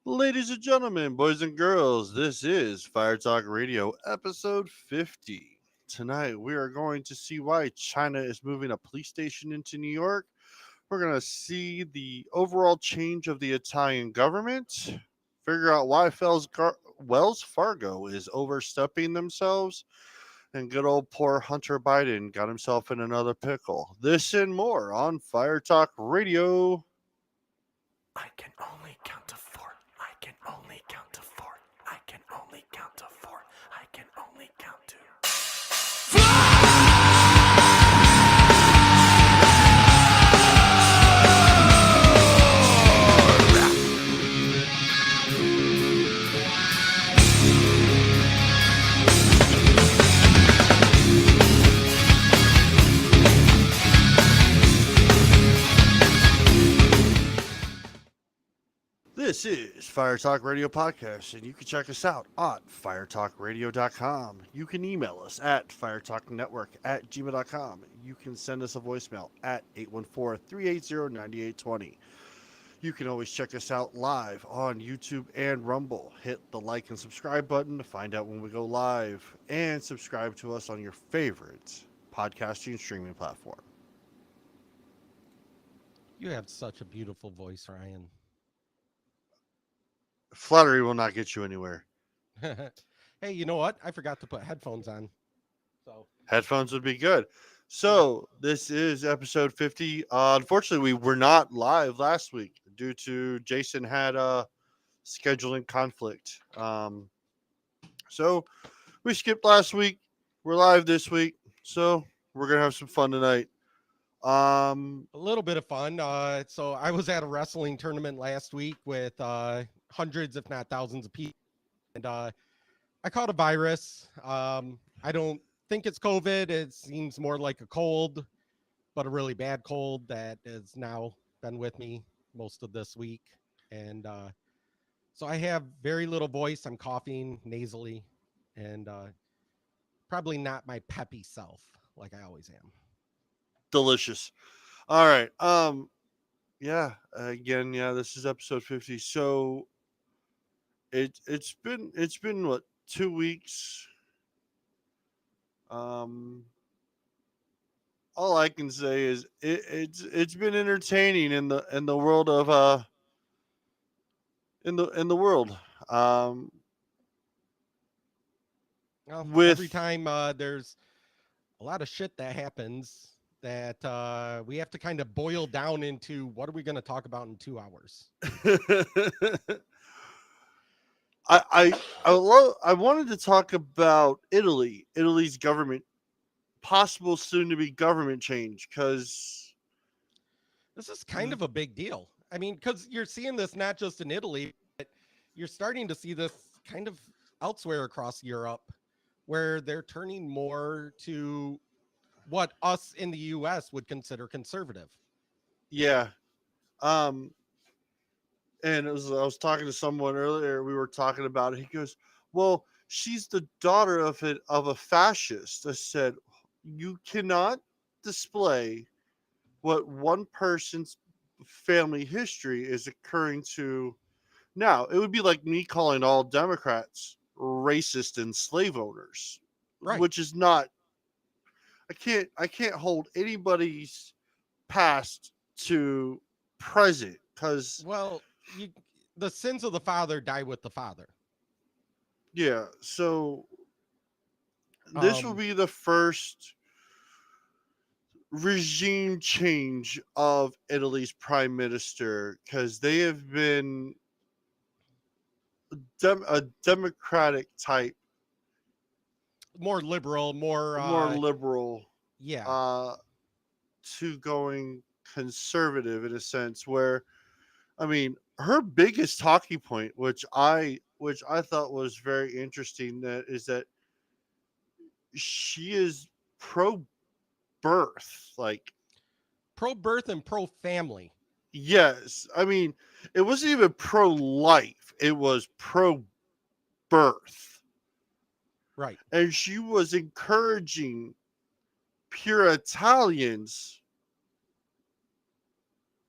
Ladies and gentlemen, boys and girls, this is Fire Talk Radio, episode 50. Tonight, we are going to see why China is moving a police station into New York. We're going to see the overall change of the Italian government, figure out why Wells Fargo is overstepping themselves, and good old poor Hunter Biden got himself in another pickle. This and more on Fire Talk Radio. I can only count to four. I can only count to four. I can only count to four. I can only count to. This is Fire Talk Radio Podcast, and you can check us out on firetalkradio.com. You can email us at firetalknetwork at gmail.com. You can send us a voicemail at 814-380-9820. You can always check us out live on YouTube and Rumble. Hit the like and subscribe button to find out when we go live, and subscribe to us on your favorite podcasting streaming platform. You have such a beautiful voice, Ryan. Flattery will not get you anywhere. Hey, you know what? I forgot to put headphones on. So Headphones would be good. So this is episode 50. Unfortunately, we were not live last week due to Jason had a scheduling conflict. So we skipped last week. We're live this week, so we're gonna have some fun tonight. a little bit of fun. So I was at a wrestling tournament last week with hundreds, if not thousands, of people, and I caught a virus. I don't think it's COVID. It seems more like a cold, but a really bad cold that has now been with me most of this week, and so I have very little voice. I'm coughing nasally, and probably not my peppy self like I always am. Delicious. All right. Yeah. Again, yeah. This is episode 50. So it's been what, 2 weeks. Um, all I can say is it's been entertaining in the world of in the world. Um, Well, every with time there's a lot of shit that happens that we have to kind of boil down into what are we going to talk about in 2 hours? I wanted to talk about Italy, Italy's government, possible soon to be government change, because This is kind of a big deal. I mean, because you're seeing this not just in Italy, but you're starting to see this kind of elsewhere across Europe where they're turning more to what us in the US would consider conservative. yeah. Um, and I was talking to someone earlier. We were talking about it. He goes, "Well, she's the daughter of a fascist." I said, "You cannot display what one person's family history is occurring to now." It would be like me calling all Democrats racist and slave owners, Right. which is not. I can't hold anybody's past to present, because Well, you the sins of the father die with the father. yeah. So this will Um, be the first regime change of Italy's prime minister, because they have been a democratic type, more liberal, more more liberal, yeah, uh, to going conservative in a sense. Where, I mean, her biggest talking point, which I thought was very interesting, that is that she is pro birth. Like, pro birth and pro family. yes, I mean, it wasn't even pro life; it was pro birth, Right. and she was encouraging pure Italians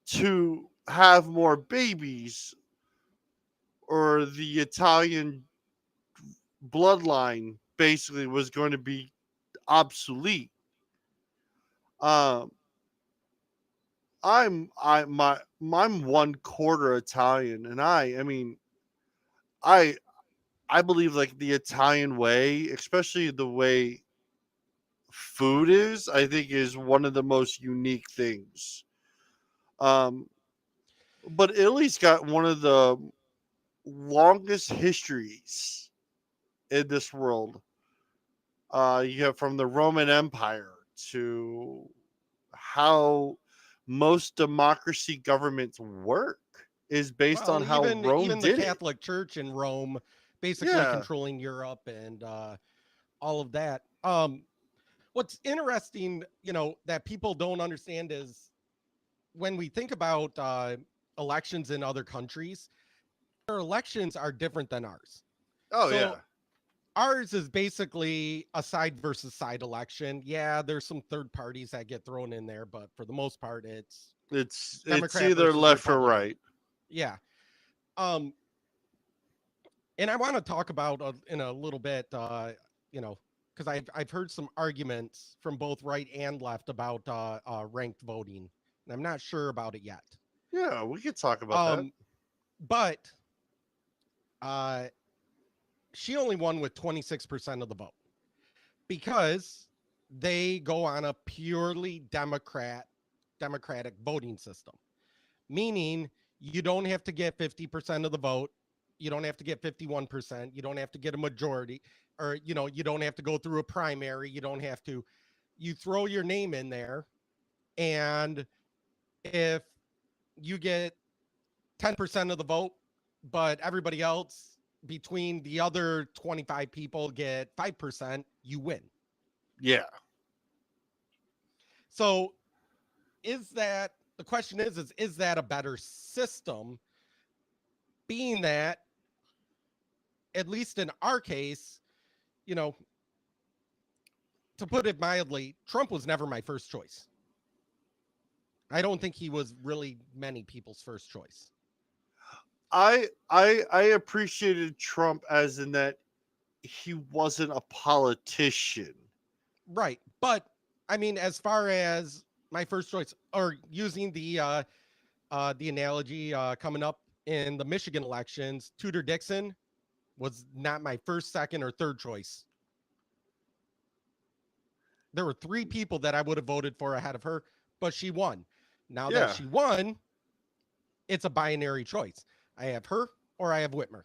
to have more babies, or the Italian bloodline basically was going to be obsolete. Um, I'm 1/4 Italian, and I mean, I I believe like the Italian way, especially the way food is, I think is one of the most unique things. Um, but Italy's got one of the longest histories in this world. You have from the Roman Empire to how most democracy governments work is based on Well, how Rome even the did it. Catholic Church in Rome, basically Yeah. controlling Europe and all of that. What's interesting, that people don't understand is when we think about elections in other countries, their elections are different than ours. Oh So yeah. ours is basically a side versus side election. Yeah, there's some third parties that get thrown in there, but for the most part, It's Democrat either versus left or Republican. right. Yeah. Um, and I want to talk about in a little bit, because I've heard some arguments from both right and left about ranked voting, and I'm not sure about it yet. Yeah, we could talk about that. But uh, she only won with 26% of the vote because they go on a purely democratic voting system, meaning you don't have to get 50% of the vote. You don't have to get 51%. You don't have to get a majority, or, you don't have to go through a primary. You throw your name in there. And if you get 10% of the vote, but everybody else between the other 25 people get 5%, you win. Yeah. So the question is that a better system? Being that, at least in our case, to put it mildly, Trump was never my first choice. I don't think he was really many people's first choice. I appreciated Trump as in that he wasn't a politician. Right. But I mean, as far as my first choice, or using the analogy coming up in the Michigan elections, Tudor Dixon was not my first, second, or third choice. There were 3 people that I would have voted for ahead of her, but she won. Now that she won, it's a binary choice. I have her or I have Whitmer.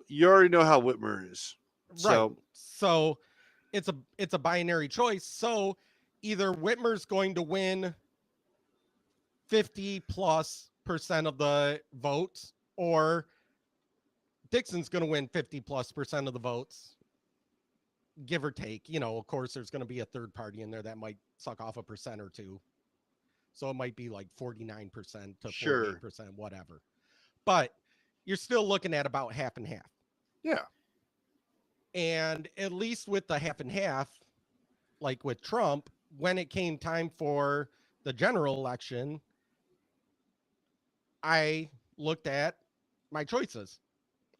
You already know how Whitmer is. Right. So it's a binary choice. So either Whitmer's going to win 50+% of the votes, or Dixon's going to win 50+% of the votes, give or take. Of course, there's going to be a third party in there that might suck off a percent or two. So it might be like 49% to 48%, whatever. But you're still looking at about half and half. Yeah. And at least with the half and half, like with Trump, when it came time for the general election, I looked at my choices.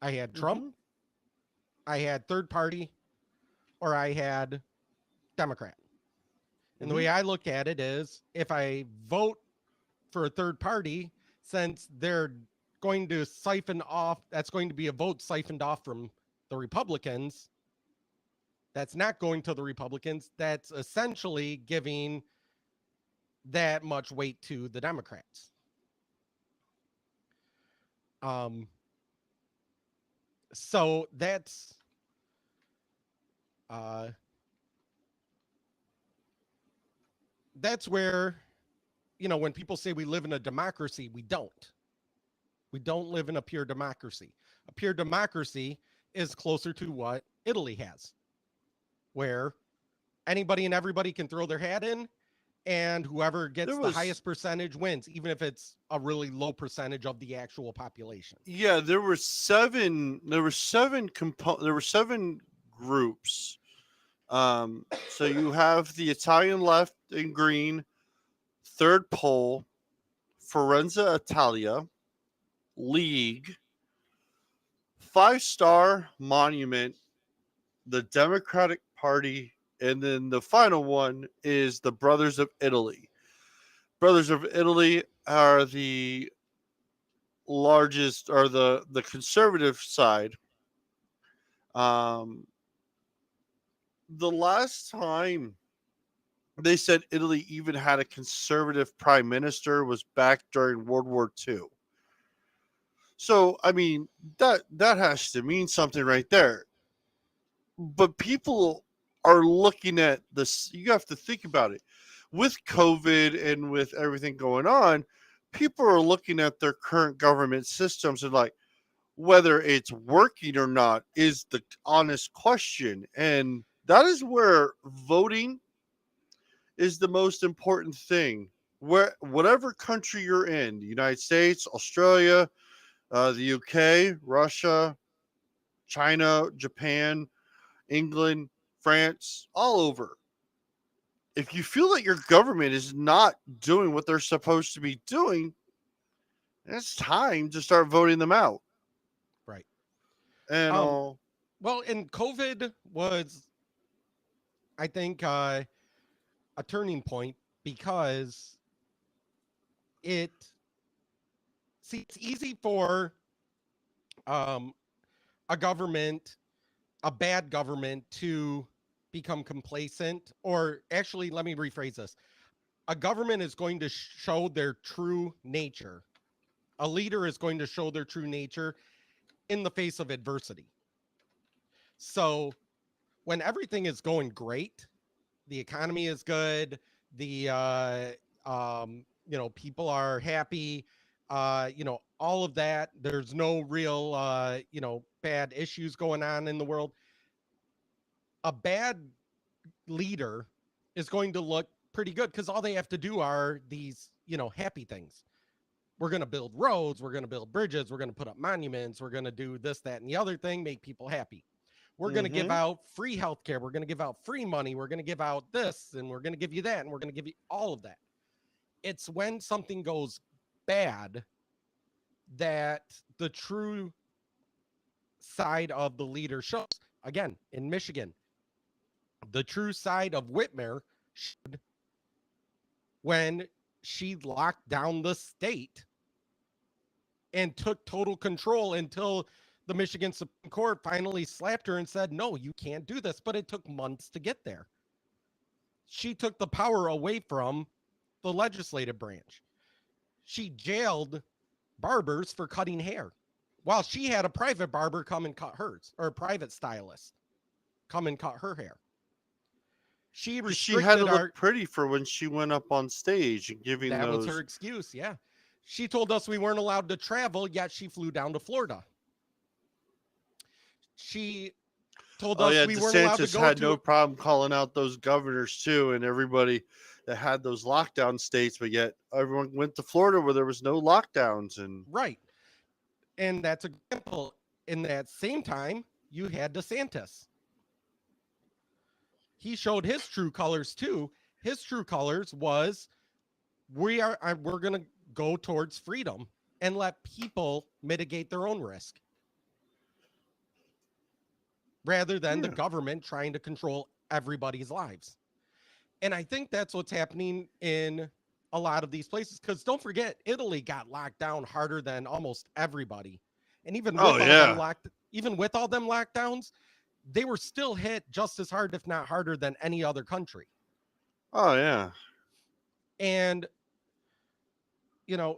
I had Trump, I had third party, or I had Democrat. And the way I look at it is, if I vote for a third party, since they're going to siphon off, that's going to be a vote siphoned off from the Republicans. That's not going to the Republicans. That's essentially giving that much weight to the Democrats. So that's where, when people say we live in a democracy, we don't. We don't live in a pure democracy. A pure democracy is closer to what Italy has, where anybody and everybody can throw their hat in, and whoever gets the highest percentage wins, even if it's a really low percentage of the actual population. Yeah, there were seven groups. So you have the Italian left in green, third pole, Forza Italia, league, 5-star monument, the Democratic Party, and then the final one is the Brothers of Italy. Brothers of Italy are the largest, or the conservative side. Um, the last time they said Italy even had a conservative prime minister was back during World War II. So, I mean, that has to mean something right there. But people are looking at this. You have to think about it. With COVID and with everything going on, people are looking at their current government systems and like, whether it's working or not is the honest question. And that is where voting is the most important thing. Where whatever country you're in, the United States, Australia, the UK, Russia, China, Japan, England, France, all over. If you feel that your government is not doing what they're supposed to be doing, it's time to start voting them out. Right. And Well, and COVID was, I think, a turning point because it's easy for a government, a bad government, to become complacent. Or actually, let me rephrase this. A government is going to show their true nature. A leader is going to show their true nature in the face of adversity. So when everything is going great, the economy is good, the people are happy, all of that, there's no real bad issues going on in the world. A bad leader is going to look pretty good because all they have to do are these happy things. We're going to build roads, we're going to build bridges, we're going to put up monuments, we're going to do this, that, and the other thing, make people happy. We're going to give out free healthcare. We're going to give out free money. We're going to give out this, and we're going to give you that, and we're going to give you all of that. It's when something goes bad that the true side of the leader shows. Again, in Michigan, the true side of Whitmer showed when she locked down the state and took total control until the Michigan Supreme Court finally slapped her and said, no, you can't do this. But it took months to get there. She took the power away from the legislative branch. She jailed barbers for cutting hair while she had a private barber come and cut hers, or a private stylist come and cut her hair. She had to look pretty for when she went up on stage and giving that was her excuse. Yeah. She told us we weren't allowed to travel, yet she flew down to Florida. She told us we weren't allowed to go had no problem calling out those governors too, and everybody that had those lockdown states, but yet everyone went to Florida where there was no lockdowns. And right. And that's an example. In that same time, you had DeSantis. He showed his true colors too. His true colors was we're going to go towards freedom and let people mitigate their own risk, rather than the government trying to control everybody's lives. And I think that's what's happening in a lot of these places. Because don't forget, Italy got locked down harder than almost everybody. And even with all them lockdowns, they were still hit just as hard, if not harder, than any other country. Oh, yeah. And, you're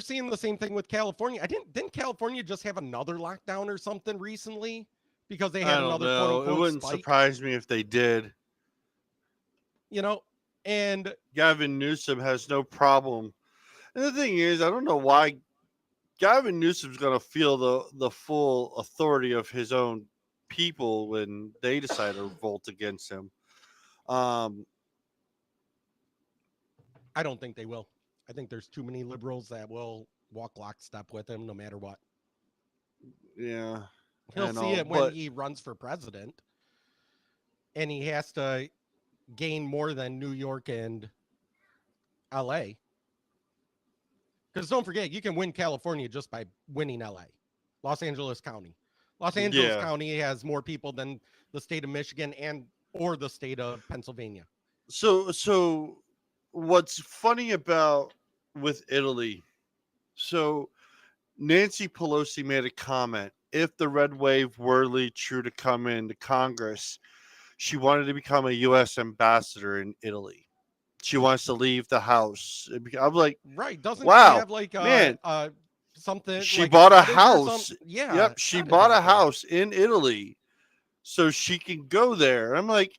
seeing the same thing with California. Didn't California just have another lockdown or something recently? Because they had another quote unquote It wouldn't spike. surprise me if they did. And Gavin Newsom has no problem. And the thing is, I don't know why Gavin Newsom's going to feel the full authority of his own people when they decide to revolt against him. I don't think they will. I think there's too many liberals that will walk lockstep with him no matter what. Yeah. He'll see it when he runs for president, and he has to gain more than New York and LA. Because don't forget, you can win California just by winning LA, Los Angeles County. Los Angeles Yeah. County has more people than the state of Michigan and or the state of Pennsylvania. So what's funny about with Italy? So Nancy Pelosi made a comment. If the red wave were really true to come into Congress, she wanted to become a U.S. ambassador in Italy. She wants to leave the house. I'm like, Right. Doesn't she wow, have like man, something she like a bought a cottage or house. something? Yeah, Yep, she cottage bought a out there. house in Italy so she can go there. I'm like,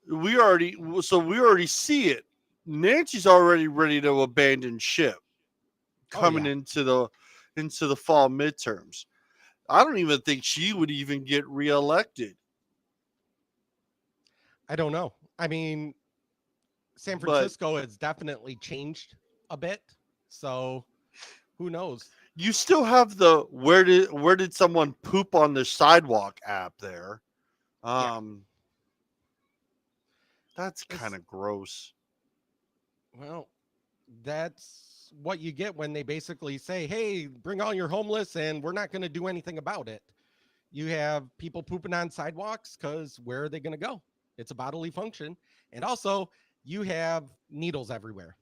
we already see it. Nancy's already ready to abandon ship Oh coming yeah. into the fall midterms. I don't even think she would even get reelected. I don't know. I mean, San But Francisco has definitely changed a bit. So who knows? you still have the where did someone poop on the sidewalk app there. Yeah. Um that's kind It's, of gross. well, that's what you get when they basically say, hey, bring all your homeless and we're not going to do anything about it. You have people pooping on sidewalks because where are they going to go? It's a bodily function. And also, you have needles everywhere.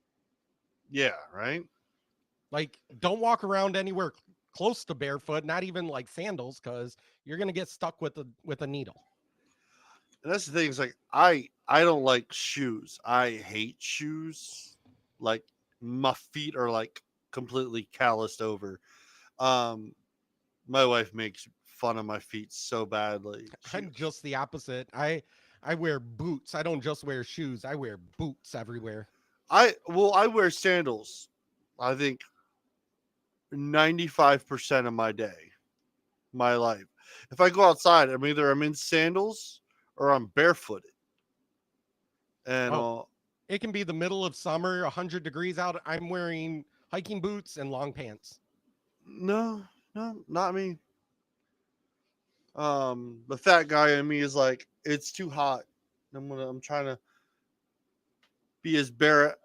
Yeah, right? Like, don't walk around anywhere close to barefoot, not even like sandals, because you're going to get stuck with a needle. And that's the thing, is like I don't like shoes. I hate shoes. Like my feet are like completely calloused over. Um my wife makes fun of my feet so badly. I'm just the opposite. I wear boots. I don't just wear shoes. I wear boots everywhere. I wear sandals. I think 95% of my day, my life. If I go outside, I'm in sandals or I'm barefooted. And Oh, it can be the middle of summer, 100 degrees out. I'm wearing hiking boots and long pants. no, no, not me. The fat guy in me is like, it's too hot. I'm trying to be as bare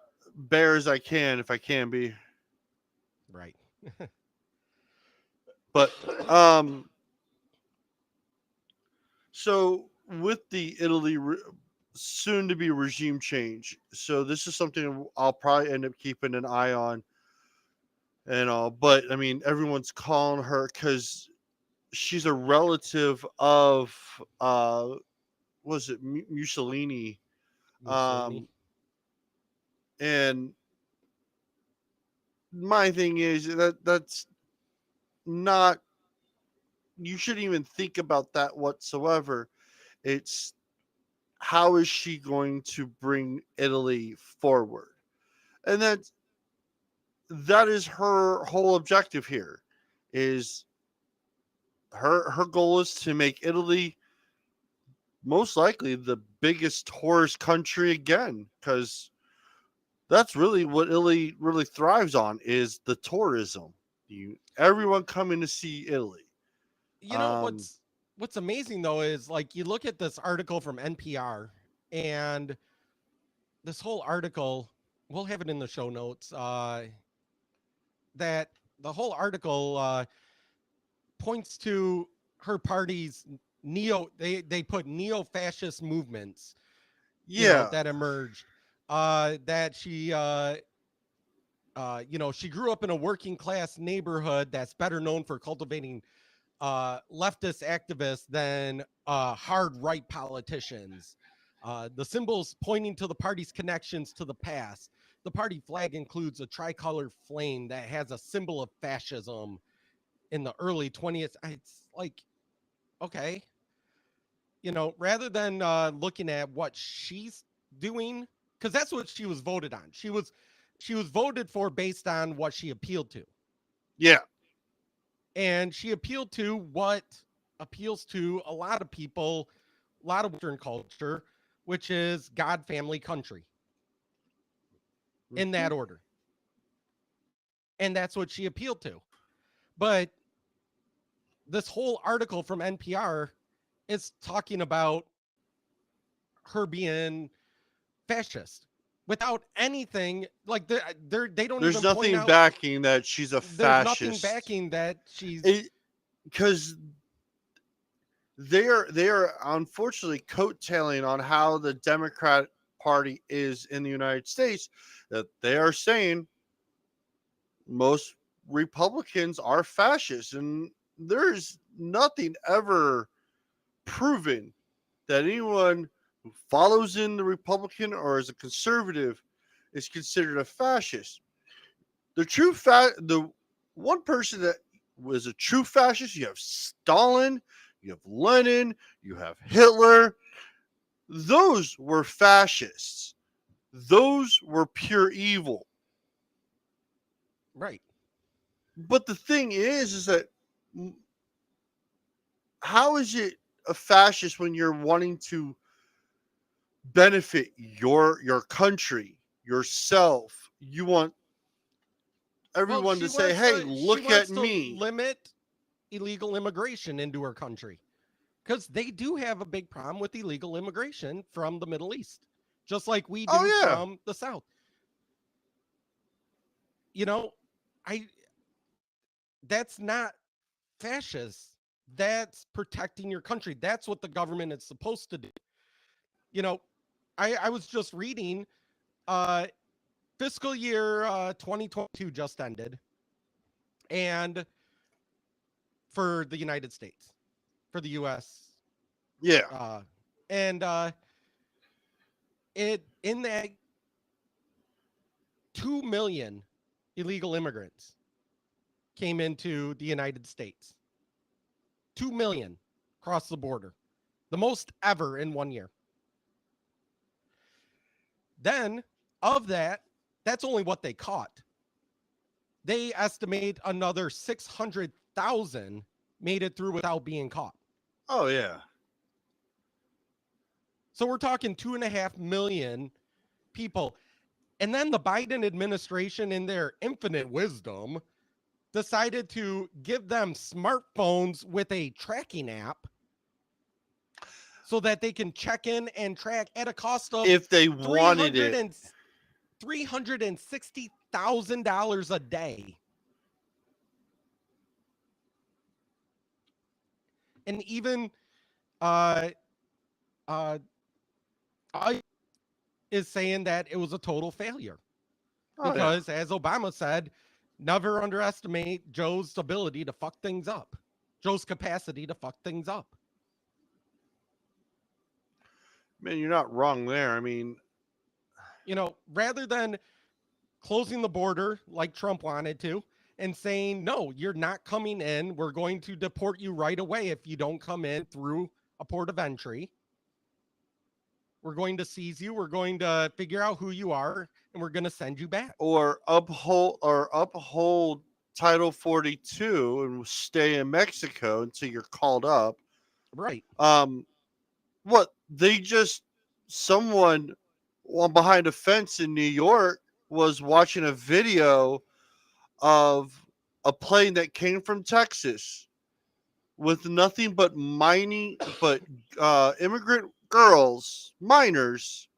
as I can if I can be. Right. But um so with the soon to be regime change, so this is something I'll probably end up keeping an eye on and all. But I mean, everyone's calling her because she's a relative of was it Mussolini? Mussolini. Um, and my thing is that's not, you shouldn't even think about that whatsoever. It's how is she going to bring Italy forward? And that is her whole objective here, is her goal is to make Italy most likely the biggest tourist country again, because that's really what Italy really thrives on, is the tourism. Everyone coming to see Italy. You know Um, what's amazing though is like you look at this article from NPR and this whole article, we'll have it in the show notes. That the whole article points to her party's they put neo-fascist movements, yeah, that emerged. That she grew up in a working class neighborhood that's better known for cultivating leftist activists than hard right politicians. The symbols pointing to the party's connections to the past. The party flag includes a tricolor flame that has a symbol of fascism in the early 20th. It's like, okay, rather than looking at what she's doing, because that's what she was voted on. She was voted for based on what she appealed to, yeah, and she appealed to what appeals to a lot of people, a lot of Western culture, which is God, family, country, in mhm, that order. And that's what she appealed to. But this whole article from NPR is talking about her being fascist, without anything. Like they don't There's even point nothing out. backing that she's a There's nothing fascist. backing that she's. Because they are unfortunately coattailing on how the Democrat Party is in the United States. That they are saying most Republicans are fascists, and there's nothing ever proven that anyone who follows in the Republican or is a conservative is considered a fascist. The one person that was a true fascist, you have Stalin, you have Lenin, you have Hitler. Those were fascists. Those were pure evil. Right. But the thing is that how is it a fascist when you're wanting to benefit your country, yourself? You want everyone to say, "Hey, look at me." Limit illegal immigration into her country, because they do have a big problem with illegal immigration from the Middle East, just like we do from the South. You know, that's not fascist. That's protecting your country. That's what the government is supposed to do. You know, I was just reading, fiscal year 2022 just ended, and for the United States, for the U.S. Yeah. And it in that 2 million illegal immigrants came into the United States. 2 million across the border, the most ever in 1 year. Then of that, that's only what they caught. They estimate another 600,000 made it through without being caught. Oh yeah. So we're talking 2.5 million people. And then the Biden administration, in their infinite wisdom, decided to give them smartphones with a tracking app so that they can check in and track at a cost of if they wanted it. $360,000 a day. And even I is saying that it was a total failure. Because as Obama said, never underestimate Joe's ability to fuck things up. Joe's capacity to fuck things up. Man, you're not wrong there. I mean, you know, rather than closing the border like Trump wanted to and saying, no, you're not coming in. We're going to deport you right away if you don't come in through a port of entry. We're going to seize you. We're going to figure out who you are, and we're going to send you back. Or uphold Title 42 and stay in Mexico until you're called up. Right. What they just someone behind a fence in New York was watching a video of a plane that came from Texas with nothing but immigrant girls, minors,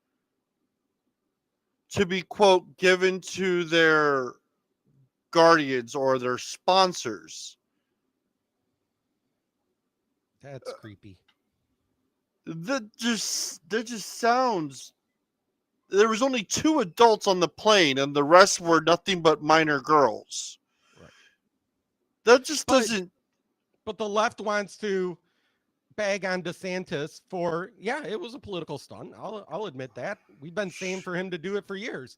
to be, quote, given to their guardians or their sponsors. That's creepy. That just sounds. There was only 2 adults on the plane, and the rest were nothing but minor girls. Right. That just doesn't. But the left wants to bag on DeSantis for, yeah, it was a political stunt. I'll admit that. We've been saying for him to do it for years.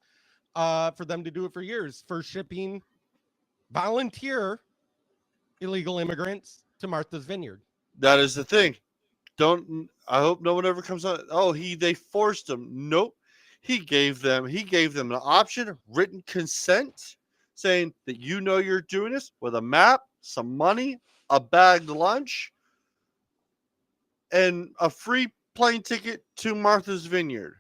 For them to do it for years, for shipping volunteer illegal immigrants to Martha's Vineyard. That is the thing. I hope no one ever comes out. Oh, they forced them. Nope. He gave them an option, written consent, saying that you're doing this with a map, some money, a bagged lunch, and a free plane ticket to Martha's Vineyard.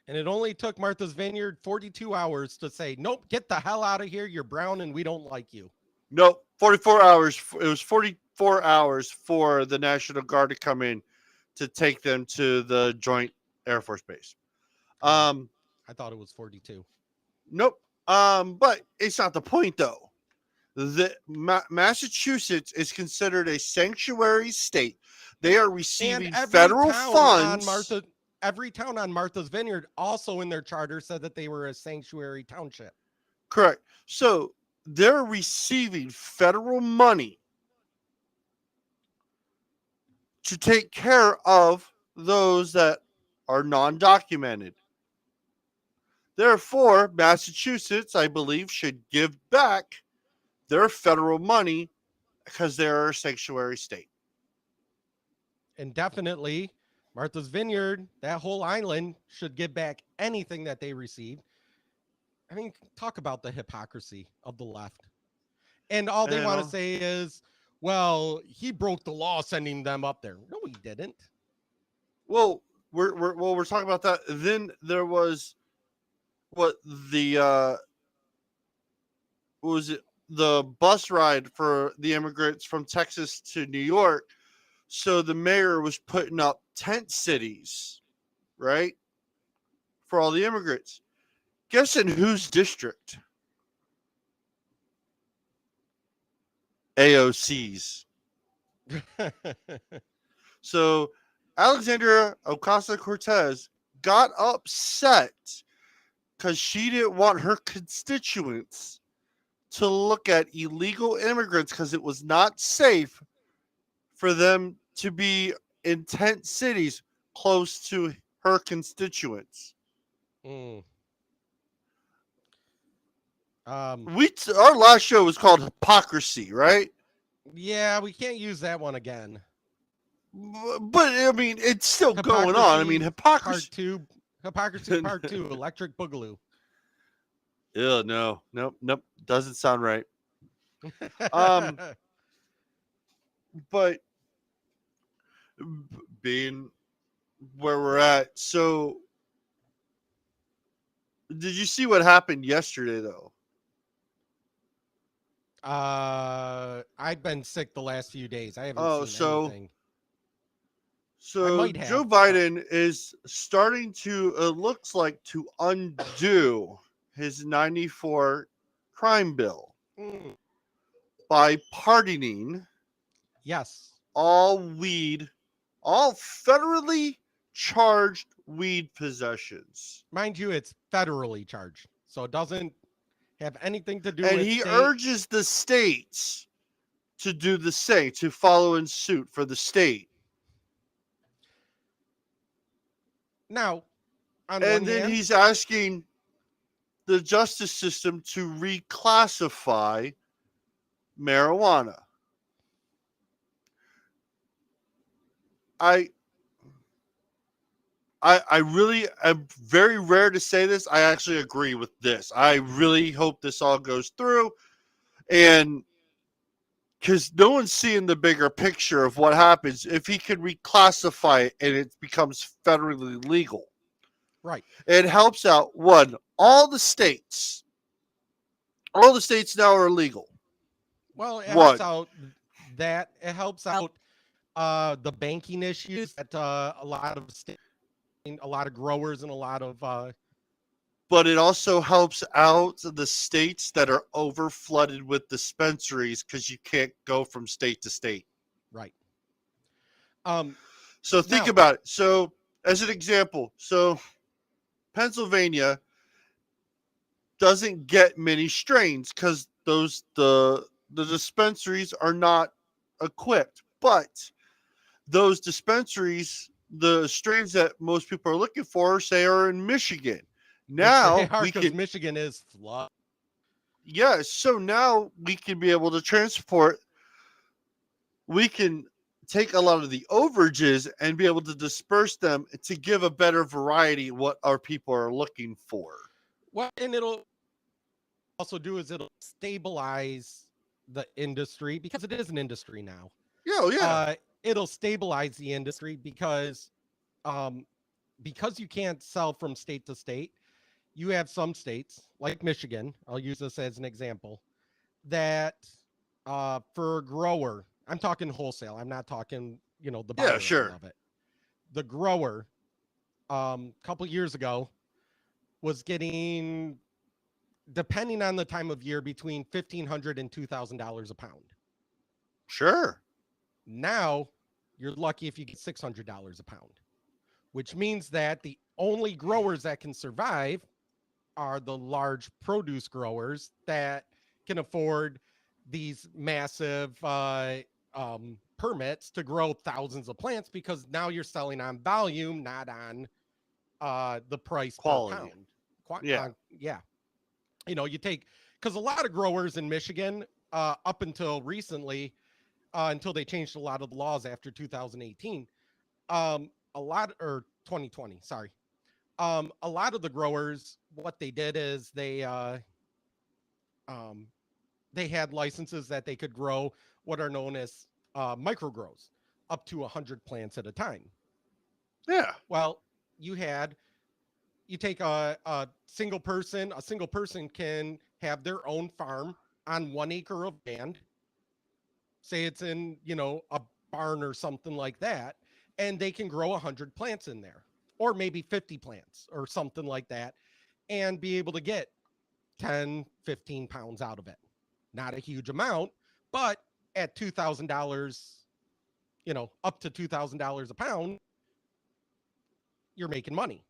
And it only took Martha's Vineyard 42 hours to say, nope, get the hell out of here. You're brown and we don't like you. Nope, 44 hours. It was 44 hours for the National Guard to come in to take them to the Joint Air Force Base. How I thought it was 42. Nope. But it's not the point though. Massachusetts is considered a sanctuary state. They are And receiving every federal town on funds. every town on Martha's Vineyard also in their charter said that they were a sanctuary township. Correct. So they're receiving federal money to take care of those that are non-documented. Therefore, Massachusetts, I believe, should give back their federal money because they're a sanctuary state. And definitely Martha's Vineyard, that whole island, should give back anything that they received. I mean, talk about the hypocrisy of the left. And all they want to say is, well, he broke the law sending them up there. No, he didn't. Well, we're talking about that. Then there was what was it, the bus ride for the immigrants from Texas to New York. So the mayor was putting up tent cities, right, for all the immigrants. Guess in whose district? AOC's. So Alexandria Ocasio-Cortez got upset because she didn't want her constituents to look at illegal immigrants because it was not safe for them to be in tent cities close to her constituents. Mm. Our last show was called Hypocrisy, right? Yeah, we can't use that one again. But I mean, it's still going on. I mean, hypocrisy. Hypocrisy part 2, Electric Boogaloo. Ew, nope. Doesn't sound right. But being where we're at, so did you see what happened yesterday, though? I've been sick the last few days. I haven't seen anything. So Joe Biden is starting to, it looks like, to undo his 94 crime bill by pardoning all federally charged weed possessions. Mind you, it's federally charged, so it doesn't have anything to do with. And he urges the states to do the same, to follow in suit for the state. Now, and then he's asking the justice system to reclassify marijuana. I really am very rare to say this. I actually agree with this. I really hope this all goes through, and because no one's seeing the bigger picture of what happens if he can reclassify it and it becomes federally legal. Right. It helps out all the states. All the states now are legal. Well, it helps out that. It helps out the banking issues that a lot of states, a lot of growers and a lot of but it also helps out the states that are over flooded with dispensaries because you can't go from state to state. Right. So think about it. So as an example, Pennsylvania doesn't get many strains because the dispensaries are not equipped. But those dispensaries, the strains that most people are looking for, say, are in Michigan. Now Michigan is flooded. Yes, so now we can be able to transport. We can take a lot of the overages and be able to disperse them to give a better variety what our people are looking for. What and it'll also do is it'll stabilize the industry because it is an industry now. Yeah. It'll stabilize the industry because you can't sell from state to state. You have some states like Michigan, I'll use this as an example, that for a grower, I'm talking wholesale. I'm not talking, the buyer of it. The grower, a couple years ago, was getting, depending on the time of year, between $1,500 and $2,000 a pound. Sure. Now you're lucky if you get $600 a pound, which means that the only growers that can survive are the large produce growers that can afford these massive permits to grow thousands of plants, because now you're selling on volume, not on the price Quality. per pound. Yeah. Yeah. You know, you take, because a lot of growers in Michigan, up until recently, until they changed a lot of the laws after 2018, a lot, or 2020, sorry. A lot of the growers, what they did is they had licenses that they could grow what are known as micro grows, up to 100 plants at a time. Yeah. Well, you take a single person can have their own farm on 1 acre of land. Say it's in, you know, a barn or something like that, and they can grow 100 plants in there, or maybe 50 plants or something like that, and be able to get 10, 15 pounds out of it. Not a huge amount, but at $2,000, you know, up to $2,000 a pound, you're making money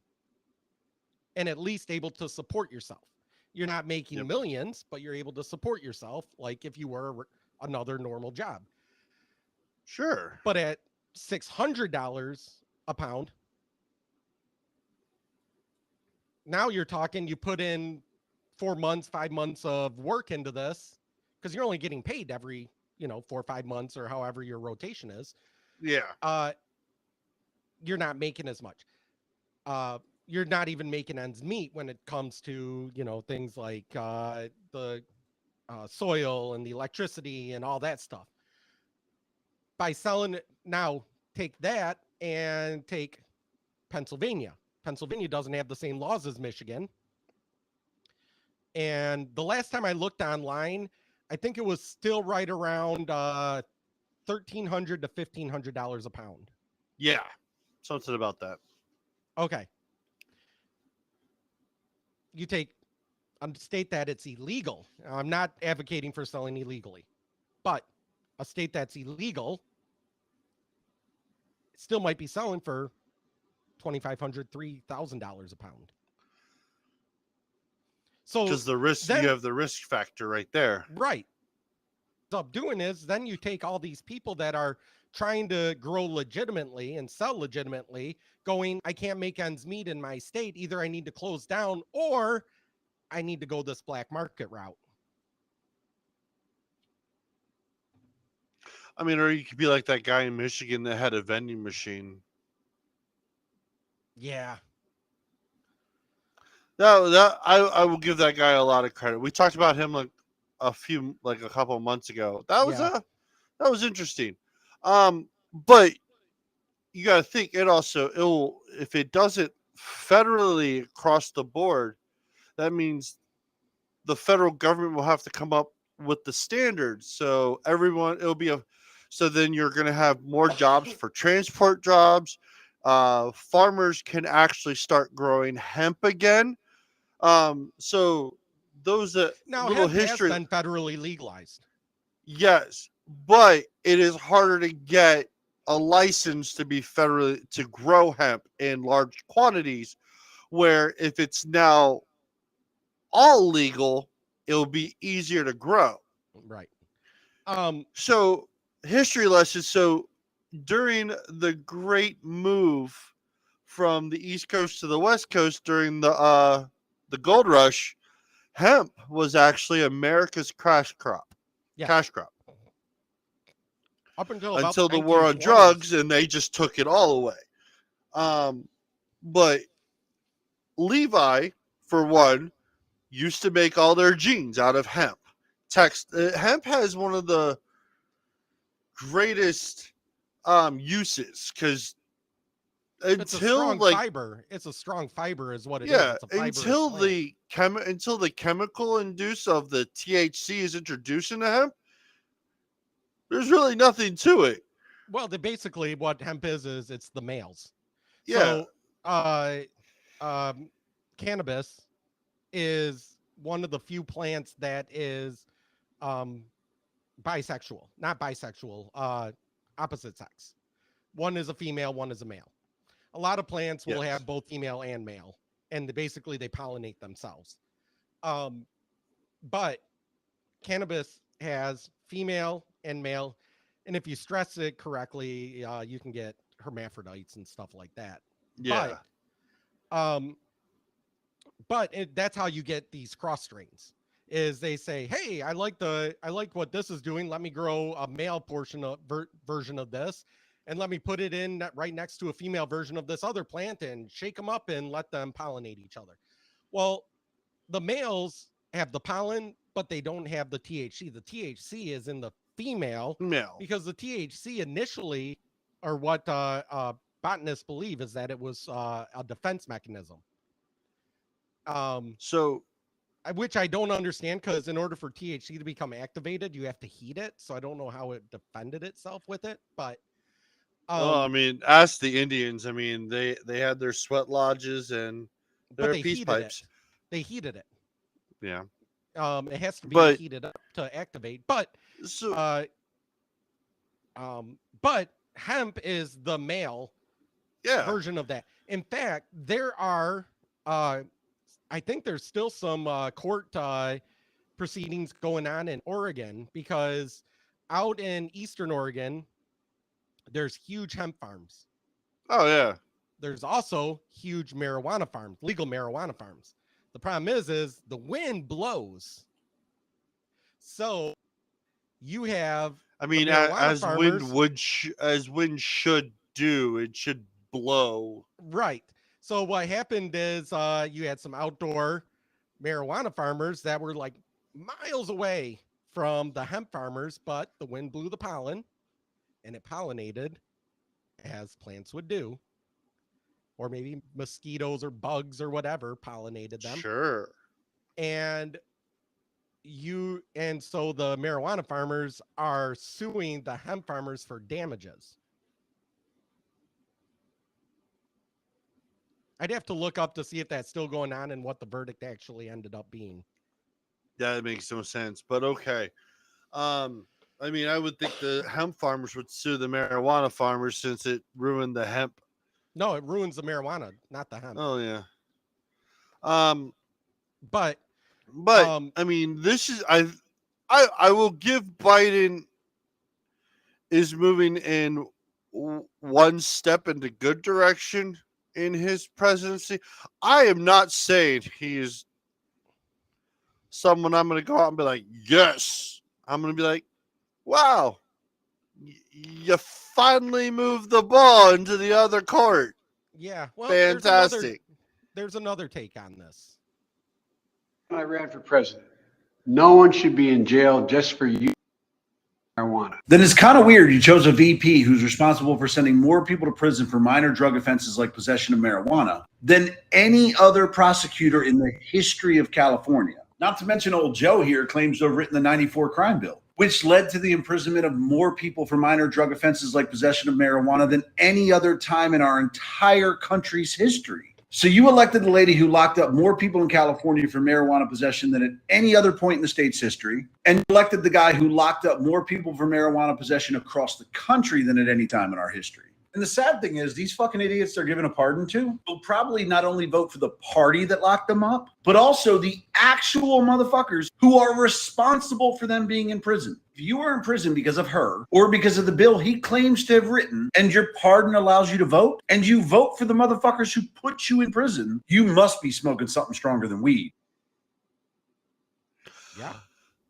and at least able to support yourself. You're not making millions, but you're able to support yourself like if you were another normal job. Sure. But at $600 a pound, now you're talking, you put in 4 months, 5 months of work into this, because you're only getting paid every, you know, 4 or 5 months or however your rotation is. Yeah. You're not making as much. You're not even making ends meet when it comes to, you know, things like the soil and the electricity and all that stuff. By selling it now, take that and take Pennsylvania. Pennsylvania doesn't have the same laws as Michigan. And the last time I looked online, I think it was still right around $1,300 to $1,500 a pound. Yeah. Something about that. Okay. You take a state that it's illegal. I'm not advocating for selling illegally, but a state that's illegal still might be selling for $2,500, $3,000 a pound. So because the risk, then, you have the risk factor right there. Right. What I'm doing is then you take all these people that are trying to grow legitimately and sell legitimately, going, I can't make ends meet in my state. Either I need to close down or I need to go this black market route. I mean, or you could be like that guy in Michigan that had a vending machine. Yeah. I will give that guy a lot of credit. We talked about him like a couple of months ago. That was interesting. But you got to think it'll if it doesn't federally across the board, that means the federal government will have to come up with the standards. So so then you're going to have more jobs for transport jobs. Farmers can actually start growing hemp again. So those now little hemp history. has been federally legalized. Yes, but it is harder to get a license to be federally to grow hemp in large quantities. Where if it's now all legal, it'll be easier to grow. Right. So history lessons. So during the great move from the East Coast to the West Coast during the gold rush, hemp was actually America's cash crop. Yeah. Cash crop. Up until the war on 1920s. drugs, and they just took it all away. But Levi, for one, used to make all their jeans out of hemp. Hemp has one of the greatest uses because It's a strong fiber. It's a strong fiber, is what it is. Yeah, It's a fiber until the chemical induce of the THC is introduced into hemp, there's really nothing to it. Well, basically what hemp is it's the males. Yeah. So cannabis is one of the few plants that is bisexual, not bisexual, opposite sex. One is a female, one is a male. A lot of plants will Yes. have both female and male, and basically they pollinate themselves. But cannabis has female and male, and if you stress it correctly, you can get hermaphrodites and stuff like that. Yeah. But that's how you get these cross strains. Is they say, hey, I like what this is doing. Let me grow a male portion of version of this, and let me put it in right next to a female version of this other plant and shake them up and let them pollinate each other. Well, the males have the pollen, but they don't have the THC. The THC is in the female No. because the THC initially, or what botanists believe, is that it was a defense mechanism. So Which I don't understand, because in order for THC to become activated, you have to heat it. So I don't know how it defended itself with it, but well, I mean, ask the Indians. I mean, they had their sweat lodges and their they peace heated pipes. They heated it. Yeah. It has to be But- heated up to activate. But So but hemp is the male yeah. version of that. In fact, there are I think there's still some court proceedings going on in Oregon, because out in Eastern Oregon, there's huge hemp farms. Oh yeah. There's also huge marijuana farms, legal marijuana farms. The problem is the wind blows. So you have, I mean, marijuana as farmers- wind should do, it should blow. right. So what happened is you had some outdoor marijuana farmers that were like miles away from the hemp farmers, but the wind blew the pollen and it pollinated as plants would do. Or maybe mosquitoes or bugs or whatever pollinated them. Sure. And so the marijuana farmers are suing the hemp farmers for damages. I'd have to look up to see if that's still going on and what the verdict actually ended up being. That makes no sense, but okay. I mean, I would think the hemp farmers would sue the marijuana farmers since it ruined the hemp. No, it ruins the marijuana, not the hemp. Oh yeah. But I mean, this is I will give Biden is moving in one step in the good direction in his presidency. I am not saying he is someone I'm going to go out and be like, yes. I'm going to be like, wow, you finally moved the ball into the other court. yeah, well, Fantastic. There's another take on this. When I ran for president, no one should be in jail just for using marijuana. Then it's kind of weird you chose a VP who's responsible for sending more people to prison for minor drug offenses like possession of marijuana than any other prosecutor in the history of California. Not to mention old Joe here claims to have written the 94 crime bill, which led to the imprisonment of more people for minor drug offenses like possession of marijuana than any other time in our entire country's history. So you elected the lady who locked up more people in California for marijuana possession than at any other point in the state's history, and you elected the guy who locked up more people for marijuana possession across the country than at any time in our history. And the sad thing is, these fucking idiots they're giving a pardon to will probably not only vote for the party that locked them up, but also the actual motherfuckers who are responsible for them being in prison. If you are in prison because of her or because of the bill he claims to have written, and your pardon allows you to vote, and you vote for the motherfuckers who put you in prison, you must be smoking something stronger than weed. Yeah.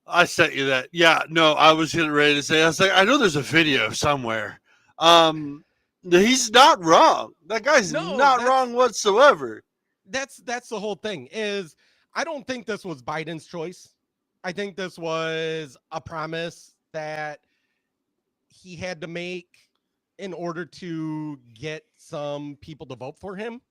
I sent you that. Yeah, no, I was getting ready to say, I was like, I know there's a video somewhere. He's not wrong. That guy's No, not that's- wrong whatsoever. That's the whole thing. Is I don't think this was Biden's choice. I think this was a promise that he had to make in order to get some people to vote for him.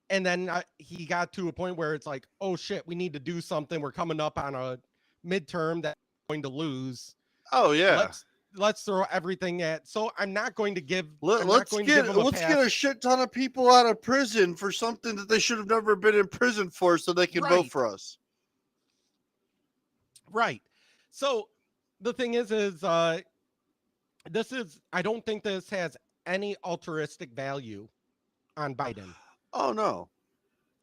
And then he got to a point where it's like, oh shit, we need to do something. We're coming up on a midterm that's going to lose. Oh yeah. let's throw everything at. So I'm not going to give. Let's get a shit ton of people out of prison for something that they should have never been in prison for, so they can vote for us. Right. So the thing is this is. I don't think this has any altruistic value on Biden. Oh no.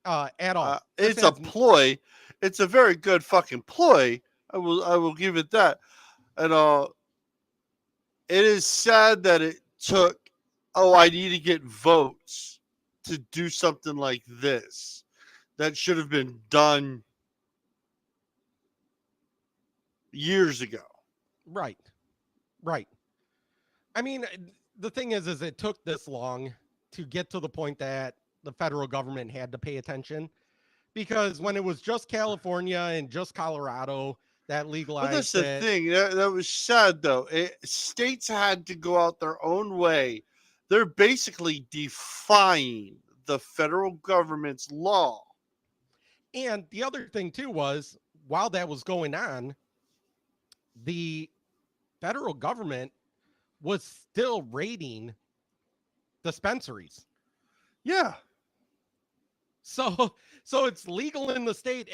At all. It's a ploy. It's a very good fucking ploy. I will give it that. And it is sad that it took, I need to get votes to do something like this. That should have been done years ago. Right. I mean, the thing is it took this long to get to the point that the federal government had to pay attention, because when it was just California and just Colorado that legalized, but that's the thing that was sad though. States had to go out their own way. They're basically defying the federal government's law. And the other thing too was, while that was going on, the federal government was still raiding dispensaries. Yeah. So it's legal in the state.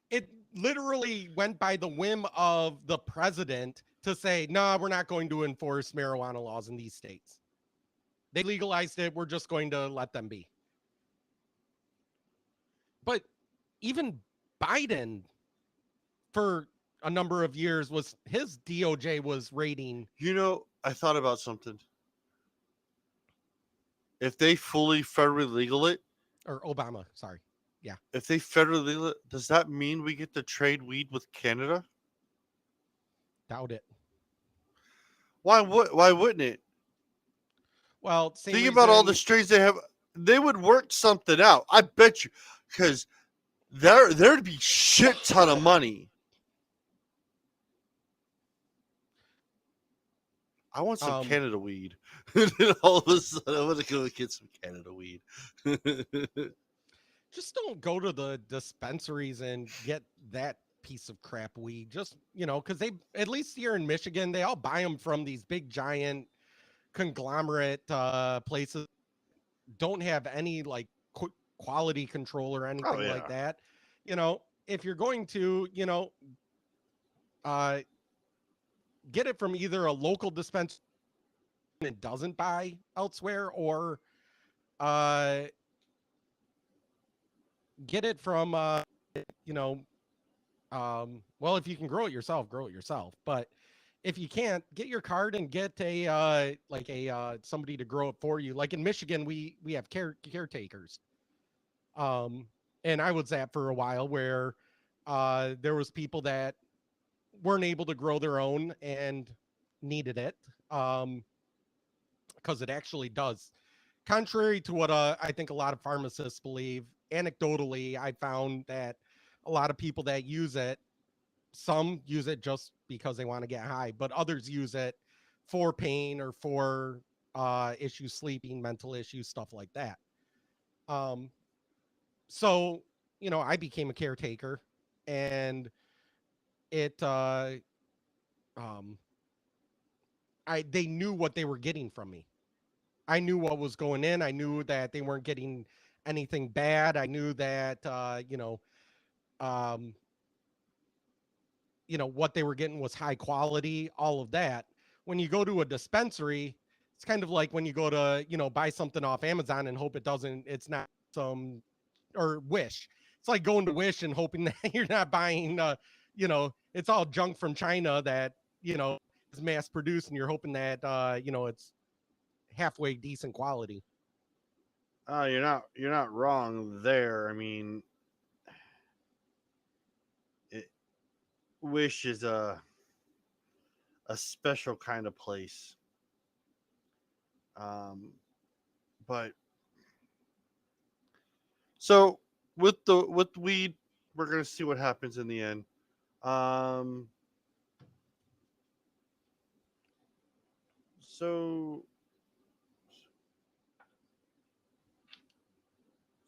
It literally went by the whim of the president to say, no, we're not going to enforce marijuana laws in these states. They legalized it. We're just going to let them be. But even Biden, for a number of years, his DOJ was raiding. I thought about something. If they fully federally legal it, or Obama, sorry. Yeah. If they federally legal it, does that mean we get to trade weed with Canada? Doubt it. Why wouldn't it? Well, think about all the strains they have. They would work something out. I bet you, because there'd be shit ton of money. I want some Canada weed. All of a sudden, I want to go get some Canada weed. Just don't go to the dispensaries and get that piece of crap weed. Just, because they, at least here in Michigan, they all buy them from these big giant conglomerate places. Don't have any like quality control or anything like that. If you're going to, get it from either a local dispensary that doesn't buy elsewhere, or get it from well, if you can grow it yourself, but if you can't, get your card and get a somebody to grow it for you. Like in Michigan, we have caretakers, and I was at for a while where there was people that weren't able to grow their own and needed it, because it actually does. Contrary to what I think a lot of pharmacists believe, anecdotally, I found that a lot of people that use it, some use it just because they want to get high, but others use it for pain or for issues sleeping, mental issues, stuff like that. So, I became a caretaker, and it they knew what they were getting from me. I knew what was going in. I knew that they weren't getting anything bad. I knew that what they were getting was high quality, all of that. When you go to a dispensary, it's kind of like when you go to, buy something off Amazon and hope it's not or Wish. It's like going to Wish and hoping that you're not buying, it's all junk from China that, is mass produced, and you're hoping that, it's halfway decent quality. You're not wrong there. I mean, Wish is a special kind of place. But so with weed, we're gonna see what happens in the end. So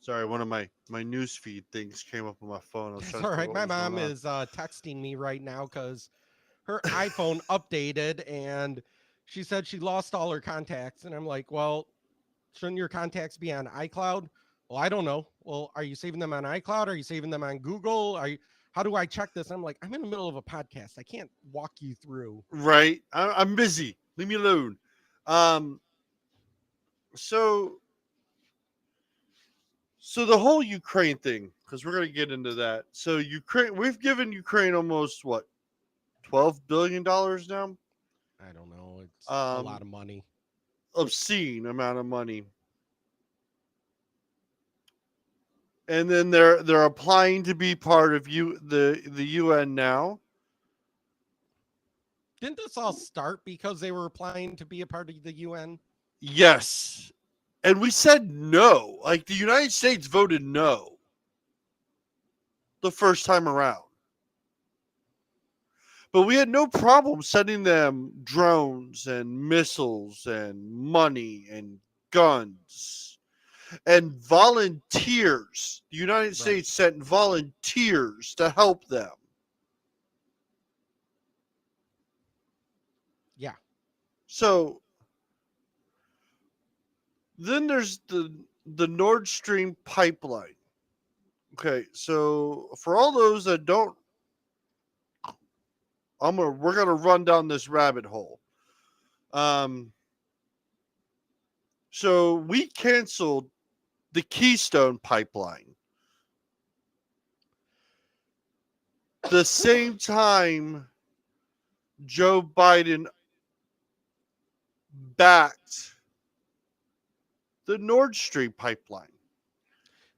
sorry, one of my newsfeed things came up on my phone. It's all right. My mom is texting me right now because her iPhone updated, and She said she lost all her contacts. And I'm like, well, shouldn't your contacts be on iCloud? Well, I don't know. Well, are you saving them on iCloud? Are you saving them on Google? How do I check this? I'm like, I'm in the middle of a podcast. I can't walk you through. Right. I'm busy. Leave me alone. So the whole Ukraine thing, because we're going to get into that. So Ukraine, we've given Ukraine almost what, $12 billion now? I don't know. It's a lot of money. Obscene amount of money. And then they're applying to be part of the UN now. Didn't this all start because they were applying to be a part of the UN? Yes. And we said no. Like, the United States voted no the first time around. But we had no problem sending them drones and missiles and money and guns and volunteers. The United States sent volunteers to help them. Yeah. So then there's the Nord Stream pipeline. Okay, so for all those that don't, we're gonna run down this rabbit hole. So we canceled the Keystone pipeline. The same time Joe Biden backed the Nord Stream pipeline.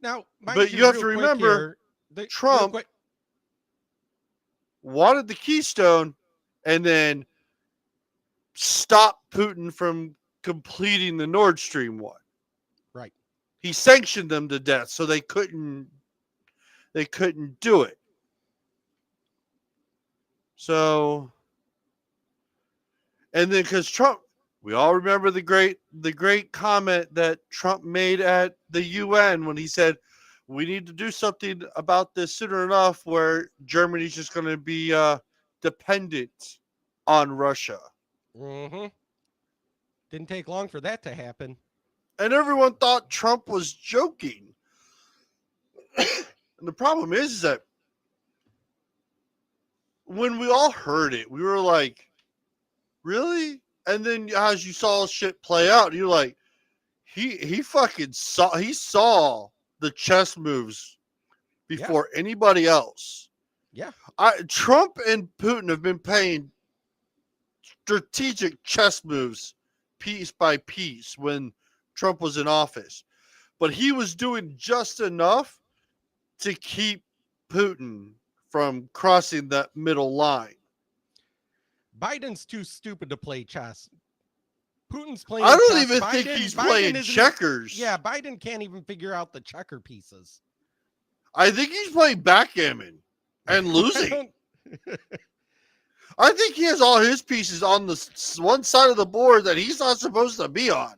Now, but you have to remember, Trump wanted the Keystone and then stopped Putin from completing the Nord Stream one. Right. He sanctioned them to death, so they couldn't do it. So, and then because Trump, we all remember the great comment that Trump made at the UN when he said, we need to do something about this sooner enough where Germany's just going to be dependent on Russia. Mm-hmm. Didn't take long for that to happen. And everyone thought Trump was joking. And the problem is that when we all heard it, we were like, really? And then as you saw shit play out, you're like, he fucking saw the chess moves before anybody else. Yeah. Trump and Putin have been playing strategic chess moves piece by piece when Trump was in office. But he was doing just enough to keep Putin from crossing that middle line. Biden's too stupid to play chess. Putin's playing. I don't chess. even think he's playing checkers. Yeah, Biden can't even figure out the checker pieces. I think he's playing backgammon and losing. I think he has all his pieces on the one side of the board that he's not supposed to be on.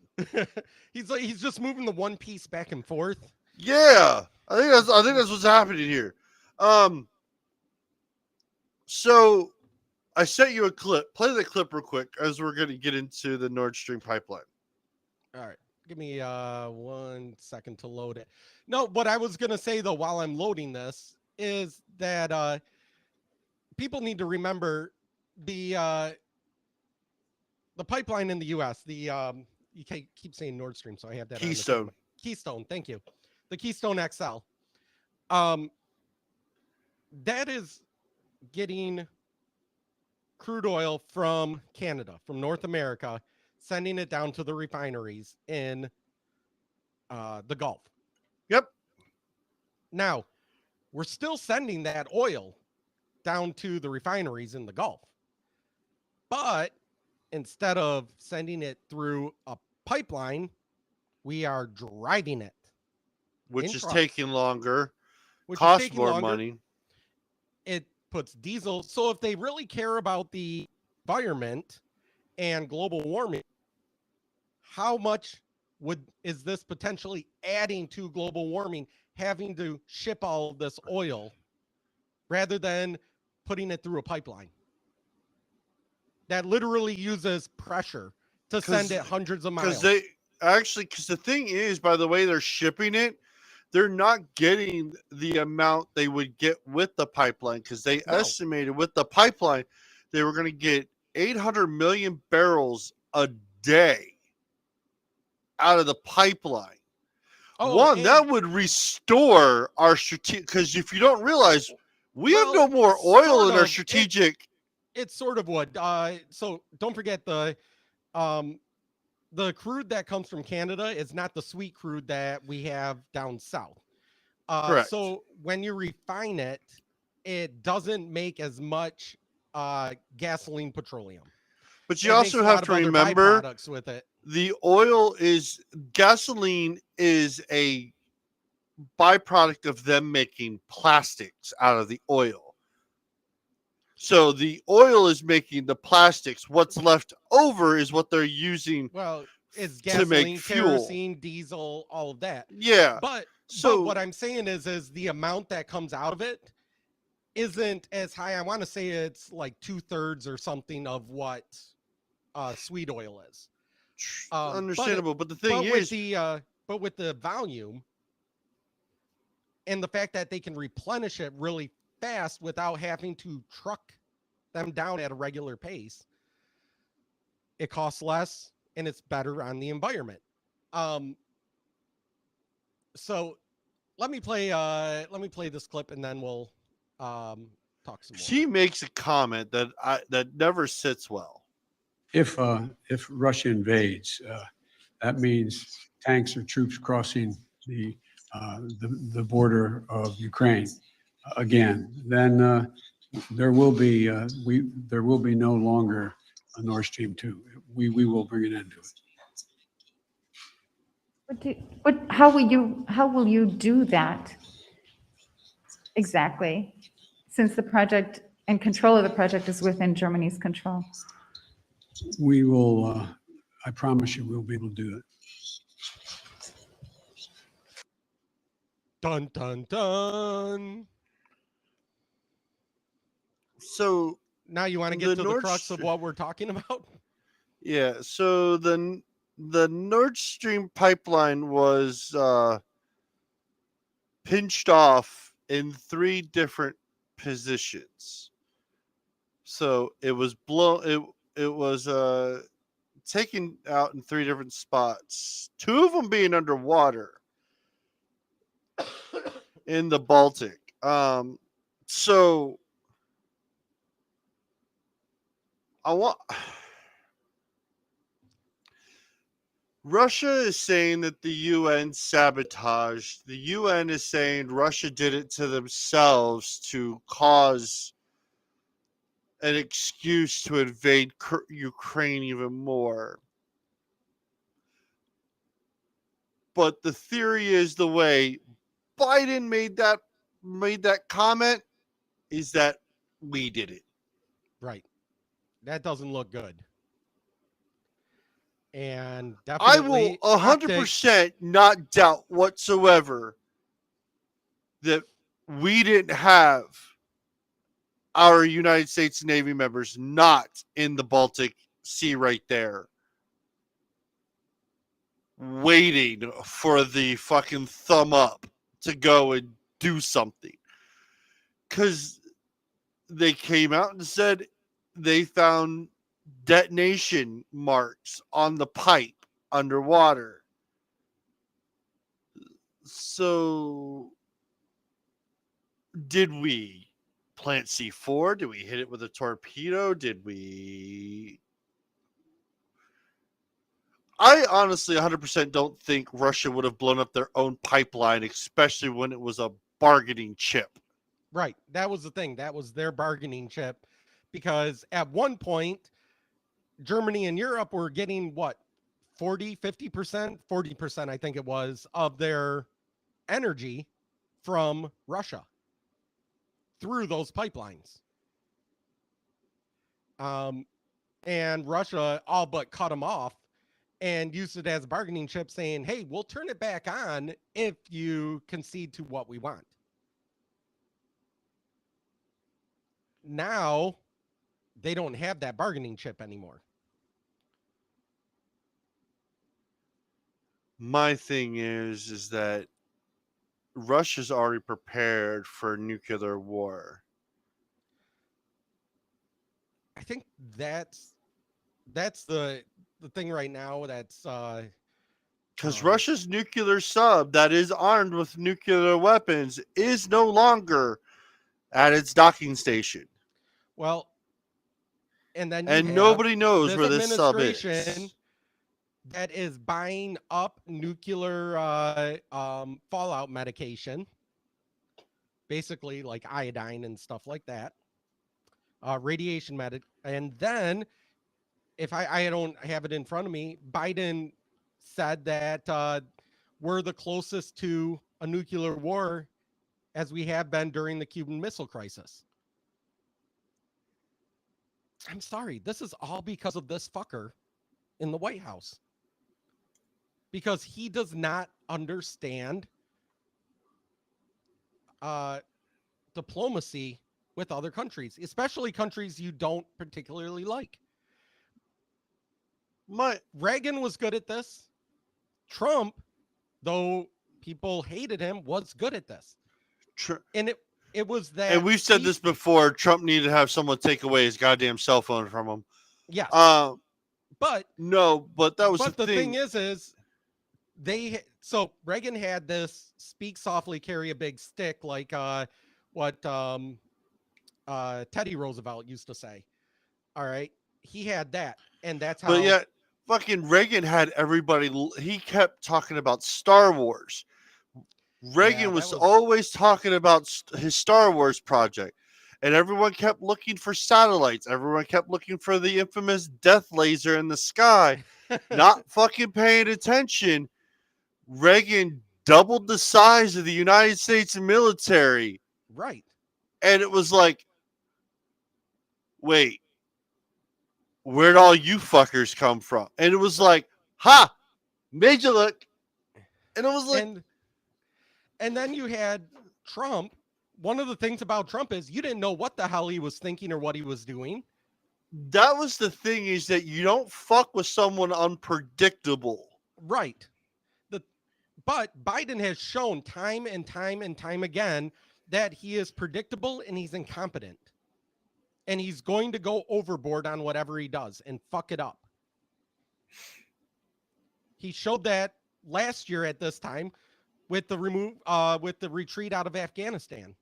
He's just moving the one piece back and forth. Yeah, I think that's what's happening here. So I sent you a clip. Play the clip real quick as we're going to get into the Nord Stream pipeline. All right. Give me 1 second to load it. No, what I was going to say, though, while I'm loading this is that people need to remember the pipeline in the U.S., you keep saying Nord Stream, so I have that. Keystone. Keystone, thank you. The Keystone XL. That is getting crude oil from Canada, from North America, sending it down to the refineries in the Gulf. Yep. Now, we're still sending that oil down to the refineries in the Gulf. But instead of sending it through a pipeline, we are driving it. Which is taking longer, which costs more money. It puts diesel. So if they really care about the environment and global warming, how much is this potentially adding to global warming, having to ship all of this oil rather than putting it through a pipeline? that literally uses pressure to send it hundreds of miles. Because the thing is, by the way they're shipping it, they're not getting the amount they would get with the pipeline, because they estimated with the pipeline they were going to get 800 million barrels a day out of the pipeline. That would restore our strategic, because if you don't realize, we have no more oil in our strategic. It sort of would. So don't forget the crude that comes from Canada is not the sweet crude that we have down south. Correct. So when you refine it, it doesn't make as much gasoline, petroleum. But you also have to remember, with it. The gasoline is a byproduct of them making plastics out of the oil. So the oil is making the plastics. What's left over is what they're using. Well, it's gasoline, to make fuel, kerosene, diesel, all of that. Yeah. But what I'm saying is the amount that comes out of it isn't as high. I want to say it's like 2/3 or something of what sweet oil is. Understandable, but the thing is, with the volume and the fact that they can replenish it really fast without having to truck them down at a regular pace, it costs less and it's better on the environment. So let me play this clip and then we'll talk some more. She makes a comment that never sits well. If Russia invades, that means tanks or troops crossing the border of Ukraine again. Then there will be no longer a Nord Stream 2. We will bring an end to it. How will you do that exactly? Since the project and control of the project is within Germany's control. We will, I promise you, we'll be able to do it. Dun, dun, dun. So now you want to get to the crux of what we're talking about? Yeah. So the Nord Stream pipeline was pinched off in 3 different positions. So it was it was taken out in 3 different spots, 2 of them being underwater in the Baltic. So Russia is saying that the UN sabotaged. The UN is saying Russia did it to themselves to cause an excuse to invade Ukraine even more. But the theory is, the way Biden made that comment is that we did it. Right. That doesn't look good. And definitely I will 100% not doubt whatsoever that we didn't have our United States Navy members not in the Baltic Sea right there, waiting for the fucking thumb up to go and do something. Because they came out and said they found detonation marks on the pipe underwater. So did we plant C4? Did we hit it with a torpedo? I honestly 100% don't think Russia would have blown up their own pipeline, especially when it was a bargaining chip. Right. That was the thing. That was their bargaining chip, because at one point, Germany and Europe were getting 50%, 40%, I think it was, of their energy from Russia through those pipelines. And Russia all but cut them off and used it as a bargaining chip, saying, hey, we'll turn it back on if you concede to what we want. Now they don't have that bargaining chip anymore. My thing is that Russia's already prepared for nuclear war. I think that's the thing right now. That's Because Um, Russia's nuclear sub that is armed with nuclear weapons is no longer at its docking station. well, and then you And have nobody knows this where this sub administration is. that is buying up nuclear fallout medication, basically like iodine and stuff like that, radiation medic. And then, if I don't have it in front of me, Biden said that we're the closest to a nuclear war as we have been during the Cuban Missile Crisis. I'm sorry, this is all because of this fucker in the White House. Because he does not understand diplomacy with other countries, especially countries you don't particularly like. Reagan was good at this. Trump, though people hated him, was good at this. And it was that. And we've said this before. Trump needed to have someone take away his goddamn cell phone from him. Yes. But that was the thing is so Reagan had this speak softly, carry a big stick, like what Teddy Roosevelt used to say. All right, he had that, and that's how. But yet, fucking Reagan had everybody. He kept talking about Star Wars. Reagan was always talking about his Star Wars project, and everyone kept looking for satellites. Everyone kept looking for the infamous death laser in the sky, not fucking paying attention. Reagan doubled the size of the United States military. Right. And it was like, wait, where'd all you fuckers come from? And it was like, ha, made you look. And it was like, and then you had Trump. One of the things about Trump is you didn't know what the hell he was thinking or what he was doing. That was the thing, is that you don't fuck with someone unpredictable. Right. But Biden has shown time and time and time again that he is predictable and he's incompetent. And he's going to go overboard on whatever he does and fuck it up. He showed that last year at this time with the retreat out of Afghanistan.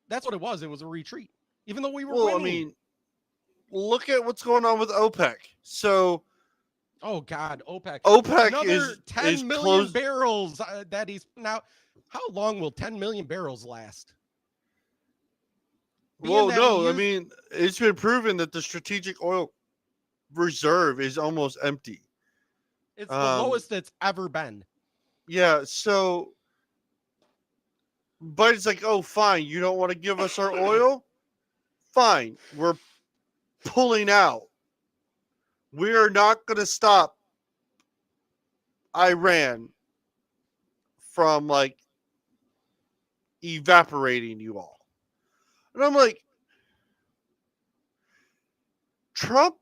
That's what it was. It was a retreat. Even though we were winning. I mean, look at what's going on with OPEC. So, oh God, OPEC. OPEC 10 million barrels that he's now. How long will 10 million barrels last? I mean, it's been proven that the strategic oil reserve is almost empty. It's the lowest it's ever been. Yeah, so Biden's like, oh, fine, you don't want to give us our oil? Fine, we're pulling out. We are not going to stop Iran from, like, evaporating you all. And I'm like, Trump,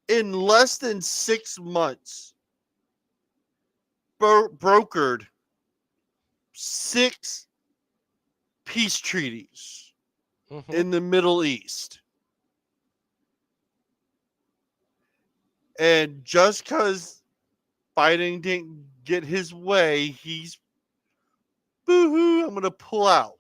in less than 6 months, brokered 6 peace treaties in the Middle East. And just because Biden didn't get his way, he's boo-hoo, I'm going to pull out.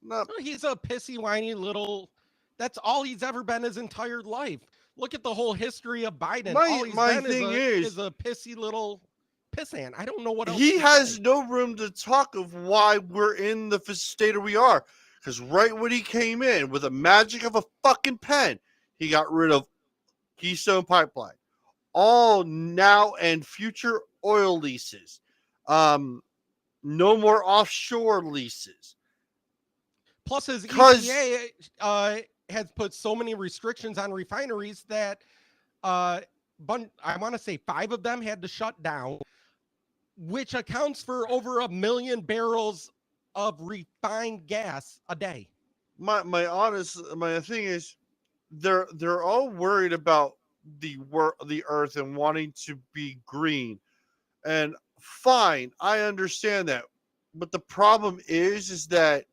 No, he's a pissy, whiny little. That's all he's ever been his entire life. Look at the whole history of Biden. All he's been is a pissy little pissant. I don't know what else. He has no room to talk of why we're in the state we are. Because right when he came in with the magic of a fucking pen, he got rid of Keystone Pipeline, all now and future oil leases, no more offshore leases. Plus, his EPA has put so many restrictions on refineries that I want to say 5 of them had to shut down, which accounts for over 1 million barrels of refined gas a day. My thing is, they're all worried about the earth and wanting to be green. And fine, I understand that. But the problem is that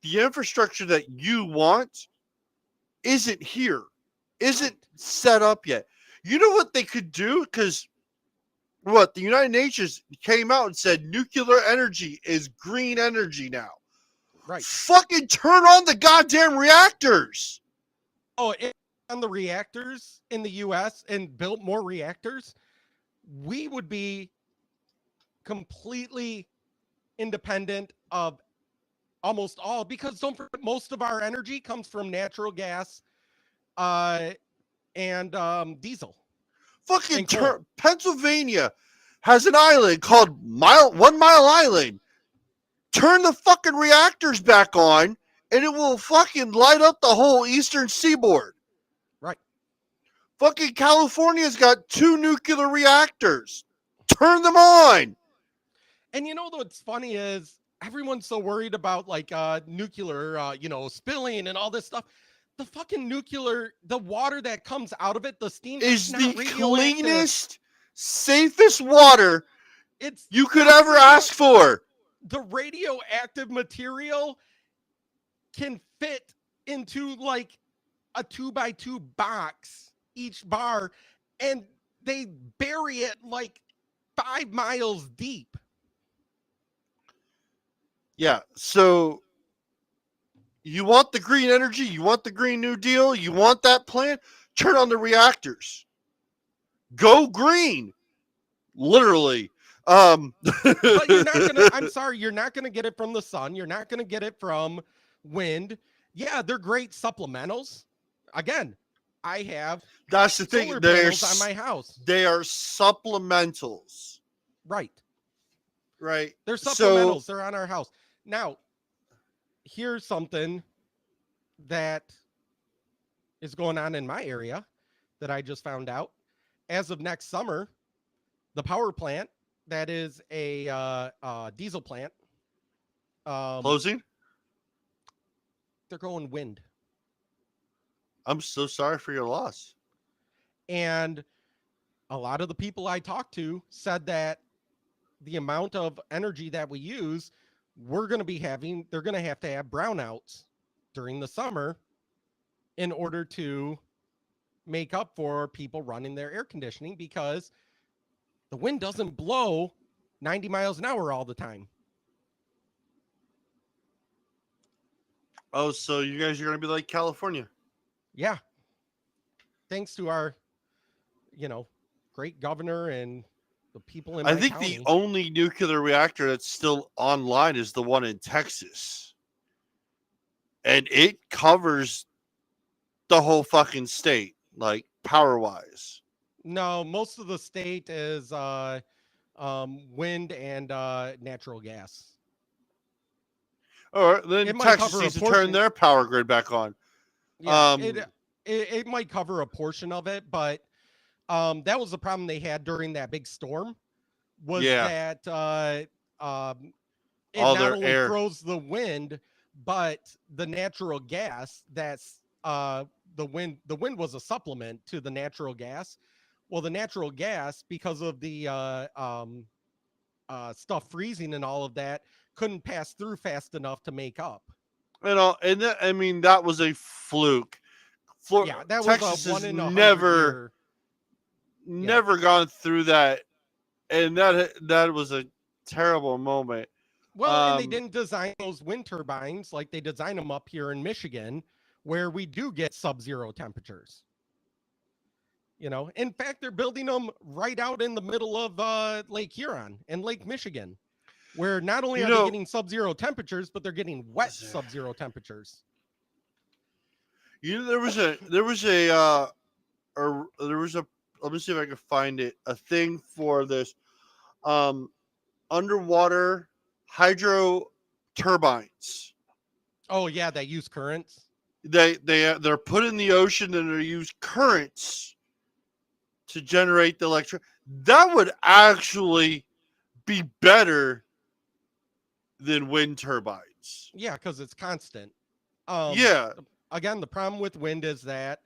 the infrastructure that you want isn't here, isn't set up yet. You know what they could do? Because the United Nations came out and said nuclear energy is green energy now. Right. Fucking turn on the goddamn reactors. Oh, on the reactors in the U.S. and built more reactors, we would be completely independent of almost all, because don't forget, most of our energy comes from natural gas and diesel. Fucking And coal. Pennsylvania has an island called 1 Mile Island. Turn the fucking reactors back on and it will fucking light up the whole eastern seaboard. Right. Fucking California's got 2 nuclear reactors. Turn them on. And you know what's funny is everyone's so worried about like nuclear, spilling and all this stuff. The fucking nuclear, the water that comes out of it, the steam Is not the radioactive. cleanest, safest water It's you could ever ask for. the radioactive material can fit into like a 2x2 box, each bar, and they bury it like 5 miles deep. Yeah, so you want the green energy, you want the Green New Deal, you want that plan, turn on the reactors. Go green. Literally. But you're not gonna, I'm sorry, you're not gonna get it from the sun. You're not gonna get it from wind. Yeah, they're great supplementals. Again, I have That's the thing. solar They're panels on my house. They are supplementals. Right. Right. They're So- supplementals. They're on our house. Now, here's something that is going on in my area that I just found out. As of next summer, the power plant that is a diesel plant, Closing? they're going wind. I'm so sorry for your loss. And a lot of the people I talked to said that the amount of energy that we use, they're going to have to have brownouts during the summer in order to make up for people running their air conditioning, because the wind doesn't blow 90 miles an hour all the time. Oh, so you guys are going to be like California. Yeah. Thanks to our, great governor and the people in I my think county. the only nuclear reactor that's still online is the one in Texas. And it covers the whole fucking state, like power-wise. No, most of the state is wind and natural gas. Or then It might Texas cover a needs to turn portion. their power grid back on. Yeah, it might cover a portion of it, but that was the problem they had during that big storm. Was that it All not their only air. froze the wind, but the natural gas that's the wind was a supplement to the natural gas. Well, the natural gas, because of the stuff freezing and all of that, couldn't pass through fast enough to make up. That was a fluke. Yeah, that Texas was a 1 has in 100 never year. never gone through that, and that was a terrible moment. Well, and they didn't design those wind turbines like they design them up here in Michigan, where we do get sub-zero temperatures. In fact, they're building them right out in the middle of Lake Huron and Lake Michigan, where not only are they getting sub-zero temperatures, but they're getting wet sub-zero temperatures. There was a let me see if I can find it, a thing for this underwater hydro turbines. Oh yeah, they use currents. They're put in the ocean and they use currents to generate the electricity. That would actually be better than wind turbines. Yeah, because it's constant. Yeah. again, the problem with wind is that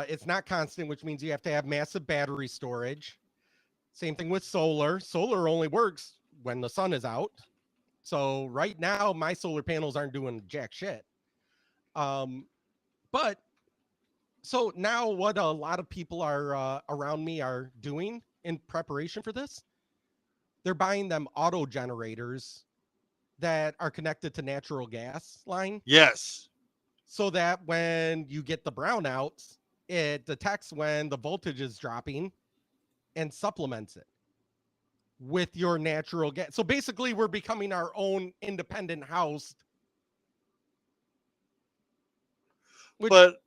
it's not constant, which means you have to have massive battery storage. Same thing with solar. Solar only works when the sun is out. So right now, my solar panels aren't doing jack shit. But so now what a lot of people are around me are doing in preparation for this, they're buying them auto generators that are connected to natural gas line. Yes. So that when you get the brownouts, it detects when the voltage is dropping and supplements it with your natural gas. So basically, we're becoming our own independent house. But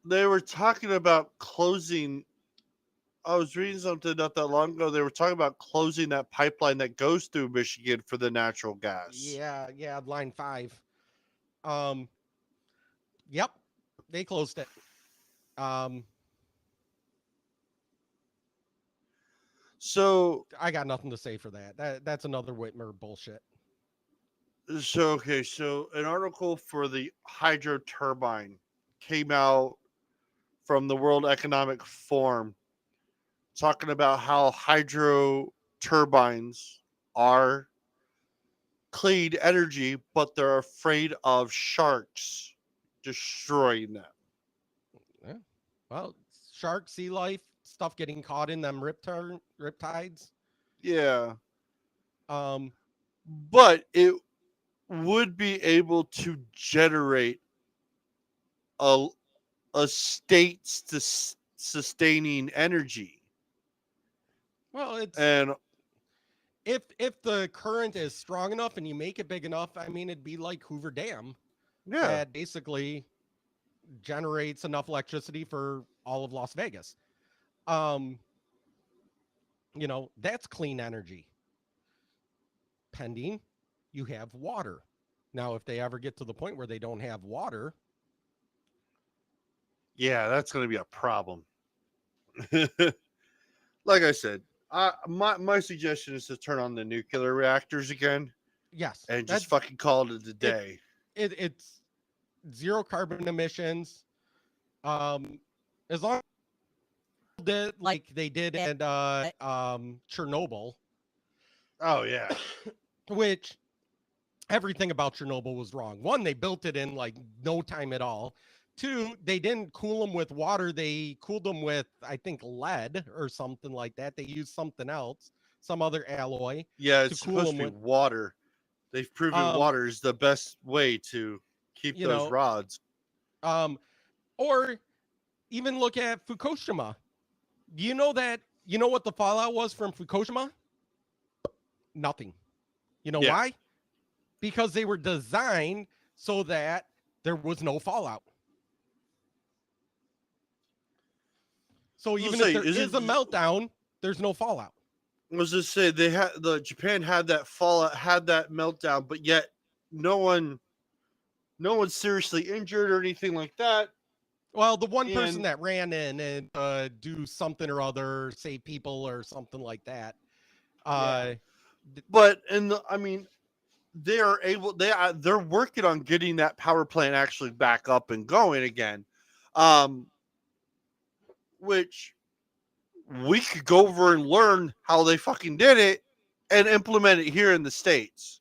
they were talking about closing. I was reading something not that long ago. They were talking about closing that pipeline that goes through Michigan for the natural gas. Yeah, line 5. Yep, they closed it. So I got nothing to say for that. That's another Whitmer bullshit. So an article for the hydro turbine came out from the World Economic Forum talking about how hydro turbines are clean energy, but they're afraid of sharks destroying them. Yeah. Well, shark, sea life, stuff getting caught in them riptides. Yeah. But it would be able to generate a state sustaining energy. Well, it's and if the current is strong enough and you make it big enough, I mean, it'd be like Hoover Dam. Yeah. That basically generates enough electricity for all of Las Vegas. That's clean energy. Pending you have water. Now, if they ever get to the point where they don't have water, yeah, that's going to be a problem. Like I said, my suggestion is to turn on the nuclear reactors again. Yes, and just fucking call it a day. It's zero carbon emissions. As long as like they did in Chernobyl. Oh yeah. Which everything about Chernobyl was wrong. One, they built it in like no time at all. Two, they didn't cool them with water. They cooled them with, I think, lead or something like that. They used something else, some other alloy. Yeah, it's supposed to be water. They've proven water is the best way to keep those rods. Or even look at Fukushima. Do you know what the fallout was from Fukushima? Nothing. You know why? Because they were designed so that there was no fallout. So even if there is a meltdown, there's no fallout. I was just saying Japan had that fallout, had that meltdown, but yet no one's seriously injured or anything like that. Well, the one person that ran in and do something or other, save people or something like that. But they're working on getting that power plant actually back up and going again. Which we could go over and learn how they fucking did it and implement it here in the States.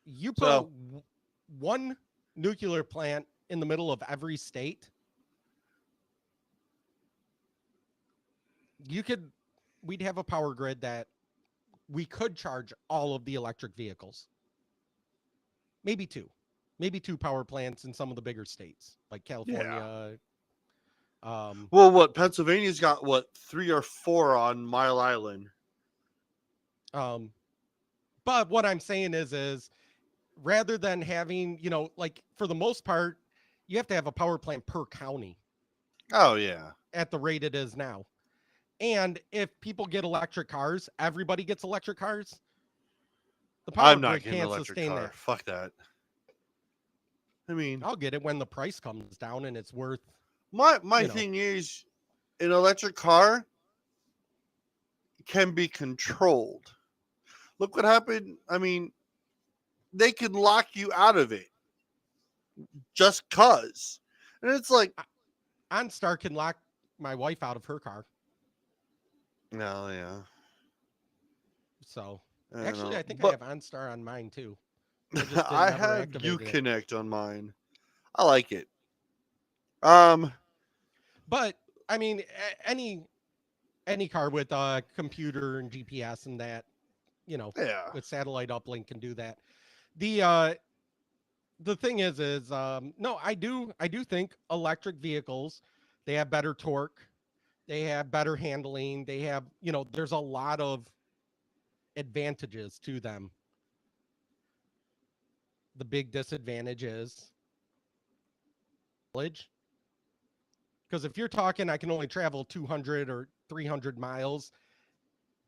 You put one nuclear plant in the middle of every state, we'd have a power grid that we could charge all of the electric vehicles. Maybe two power plants in some of the bigger states like California. Pennsylvania's got 3 or 4 on Mile Island. But what I'm saying is rather than having, like for the most part, you have to have a power plant per county. Oh yeah. At the rate it is now. And if people get electric cars, everybody gets electric cars. The power grid can't sustain that. Fuck that. I mean, I'll get it when the price comes down and it's worth. My thing is, an electric car can be controlled. Look what happened. I mean, they can lock you out of it. just cuz. And it's like, OnStar can lock my wife out of her car. no, yeah. So I actually, know. I think I But have OnStar on mine too. I just didn't I ever have activate it. Uconnect on mine. I like it. Um, But I mean, any car with a computer and GPS and that, yeah. with satellite uplink can do that. The thing is no, I do think electric vehicles, they have better torque, they have better handling, they have, there's a lot of advantages to them. The big disadvantage is mileage. Because if you're talking, I can only travel 200 or 300 miles,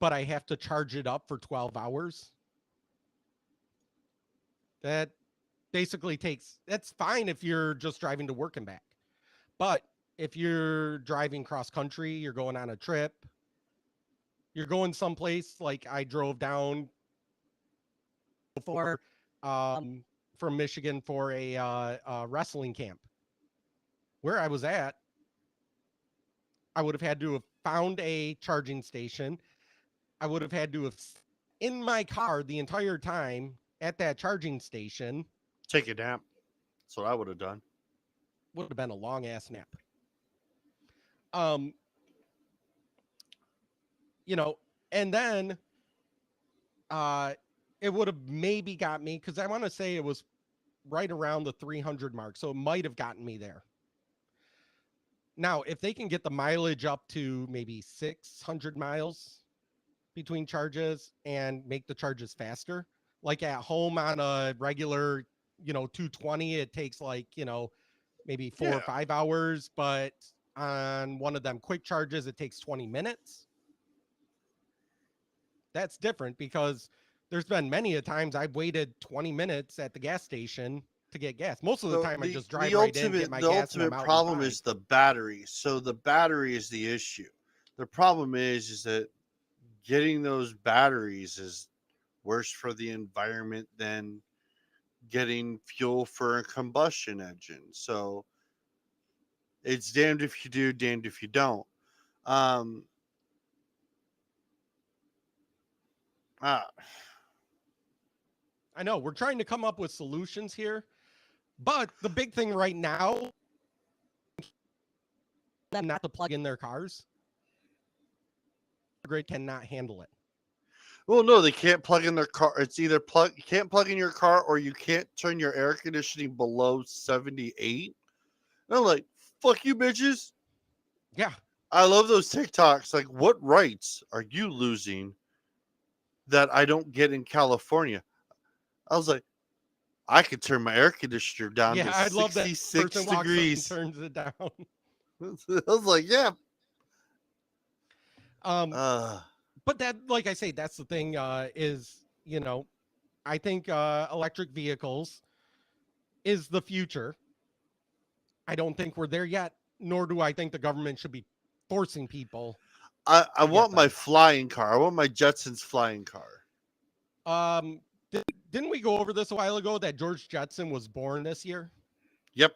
but I have to charge it up for 12 hours. That basically that's fine if you're just driving to work and back. But if you're driving cross country, you're going on a trip, you're going someplace, like I drove down before from Michigan for a wrestling camp. Where I was at, I would have had to have found a charging station. I would have had to have in my car the entire time at that charging station. Take a nap. That's what I would have done. Would have been a long ass nap. And then it would have maybe got me, because I want to say it was right around the 300 mark, so it might have gotten me there. Now, if they can get the mileage up to maybe 600 miles between charges and make the charges faster, like at home on a regular, 220, it takes like, maybe 4 or 5 hours, but on one of them quick charges, it takes 20 minutes. That's different, because there's been many a times I've waited 20 minutes at the gas station to get gas. Most of the time I just drive right in, get my gas, and I'm out. The ultimate problem is the battery. So the battery is the issue. The problem is that getting those batteries is worse for the environment than getting fuel for a combustion engine. So it's damned if you do, damned if you don't. I know we're trying to come up with solutions here, but the big thing right now, them not to plug in their cars. The grid cannot handle it. Well, no, they can't plug in their car. It's either you can't plug in your car, or you can't turn your air conditioning below 78. And I'm like, fuck you, bitches. Yeah. I love those TikToks. Like, what rights are you losing that I don't get in California? I was like, I could turn my air conditioner down to I'd love that 66 degrees. Turns it down. I was like, yeah. But that, like I say, that's the thing, is, I think electric vehicles is the future. I don't think we're there yet, nor do I think the government should be forcing people. I want my flying car. I want my Jetsons flying car. Didn't we go over this a while ago that George Jetson was born this year? Yep.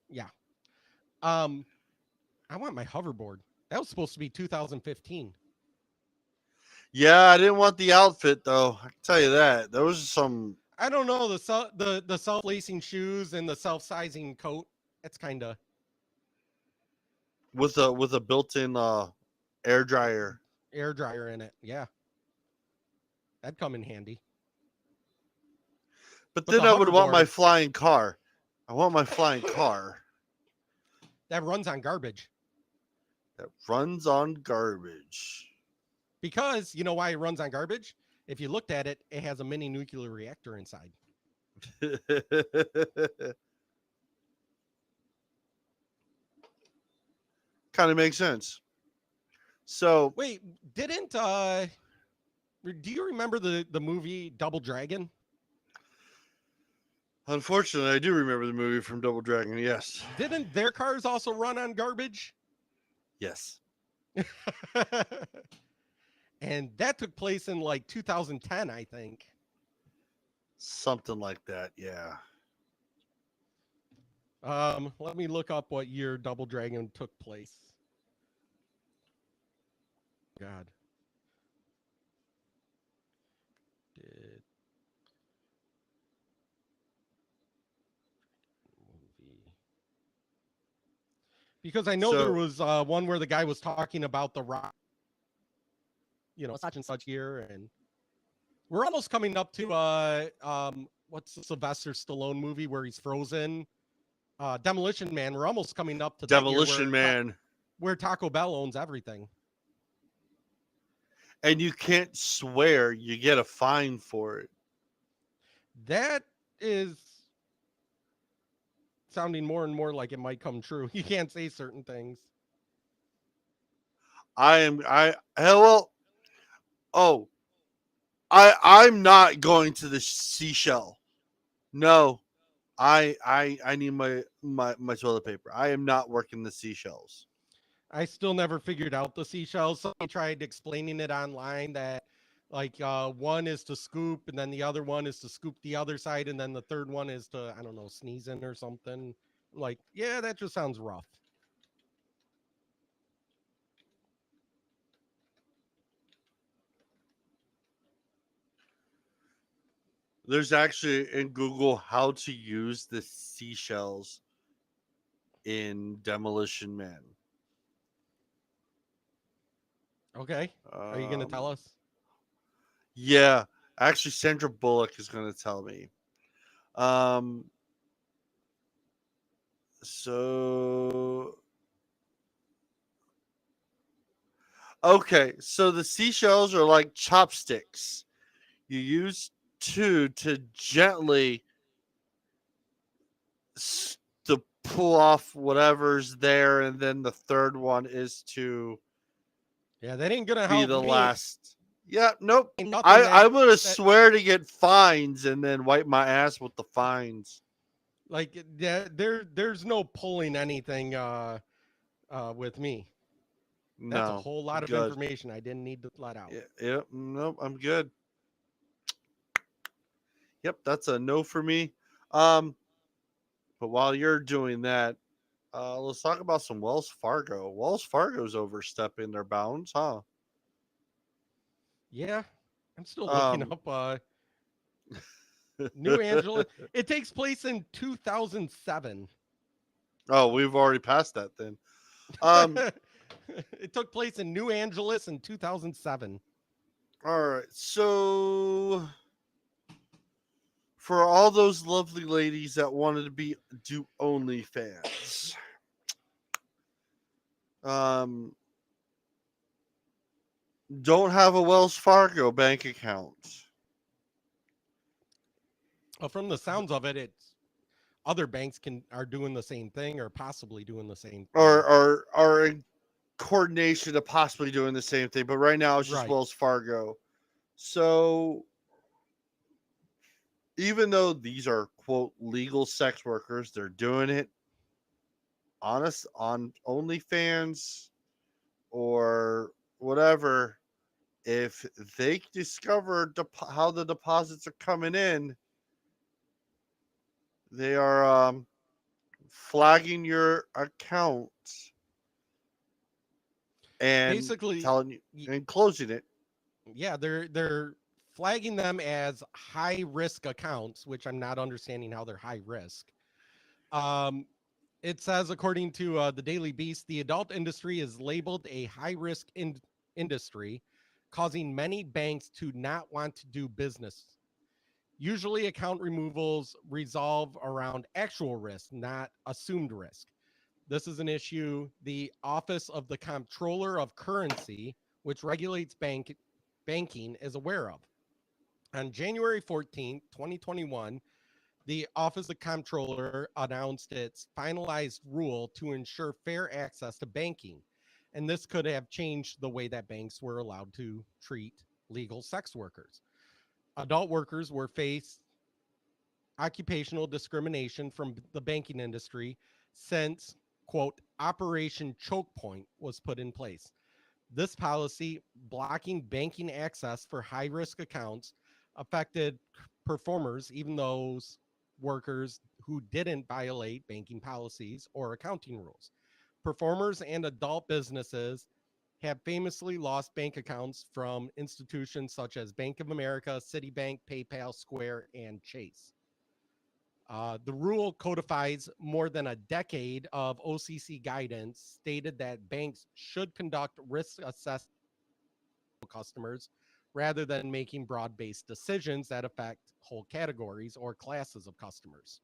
Yeah. I want my hoverboard. That was supposed to be 2015. Yeah, I didn't want the outfit though. I can tell you that. There was some. I don't know, the self-lacing shoes and the self-sizing coat. It's kind of with a built-in air dryer in it. Yeah, that'd come in handy. But then I would want my flying car. I want my flying car that runs on garbage. Because you know why it runs on garbage? If you looked at it, it has a mini nuclear reactor inside. Kind of makes sense. So wait, didn't do you remember the movie Double Dragon? Unfortunately, I do remember the movie from Double Dragon. Yes. Didn't their cars also run on garbage? Yes. And that took place in like 2010, I think. Something like that, yeah. Let me look up what year Double Dragon took place. God. Did movie. Because I know there was one where the guy was talking about the rock, such and such year, and we're almost coming up to what's the Sylvester Stallone movie where he's frozen? Demolition Man. We're almost coming up to Demolition that year Man. where Taco Bell owns everything. And you can't swear, you get a fine for it. That is sounding more and more like it might come true. You can't say certain things. I'm not going to the seashell. No. I need my toilet paper. I am not working the seashells. I still never figured out the seashells. Somebody tried explaining it online that one is to scoop and then the other one is to scoop the other side and then the third one is to, I don't know, sneeze in or something. Like, yeah, that just sounds rough. There's actually in Google how to use the seashells in Demolition Man. Okay. Are you going to tell us? Yeah. Actually, Sandra Bullock is going to tell me. Okay. So the seashells are like chopsticks. You use two to gently to pull off whatever's there, and then the third one is to that ain't gonna be help the me. last. Yeah, nope. I'm gonna swear to get fines and then wipe my ass with the fines. Like there's no pulling anything with me. That's a whole lot of information I didn't need to let out. Yep. Nope. I'm good. Yep. That's a no for me. But while you're doing that, let's talk about some Wells Fargo. Wells Fargo's overstepping their bounds, huh? Yeah. I'm still looking up New Angeles. It takes place in 2007. Oh, we've already passed that then. It took place in New Angeles in 2007. All right. So for all those lovely ladies that wanted to do OnlyFans, don't have a Wells Fargo bank account. Well, from the sounds of it, it's other banks are doing the same thing or possibly doing the same thing. Or are in coordination of possibly doing the same thing. But right now it's just Wells Fargo. So even though these are, quote, legal sex workers, they're doing it on OnlyFans or whatever. If they discover how the deposits are coming in, they are flagging your account and basically telling you and closing it. Yeah, they're flagging them as high risk accounts, which I'm not understanding how they're high risk. It says, according to the Daily Beast, the adult industry is labeled a high risk industry, causing many banks to not want to do business. Usually, account removals resolve around actual risk, not assumed risk. This is an issue the Office of the Comptroller of Currency, which regulates banking, is aware of. On January 14th, 2021, the Office of Comptroller announced its finalized rule to ensure fair access to banking. And this could have changed the way that banks were allowed to treat legal sex workers. Adult workers were faced occupational discrimination from the banking industry since, quote, Operation Choke Point was put in place. This policy, blocking banking access for high-risk accounts, affected performers, even those workers who didn't violate banking policies or accounting rules. Performers and adult businesses have famously lost bank accounts from institutions such as Bank of America, Citibank, PayPal, Square, and Chase. The rule codifies more than a decade of OCC guidance stated that banks should conduct risk assessment of customers rather than making broad-based decisions that affect whole categories or classes of customers.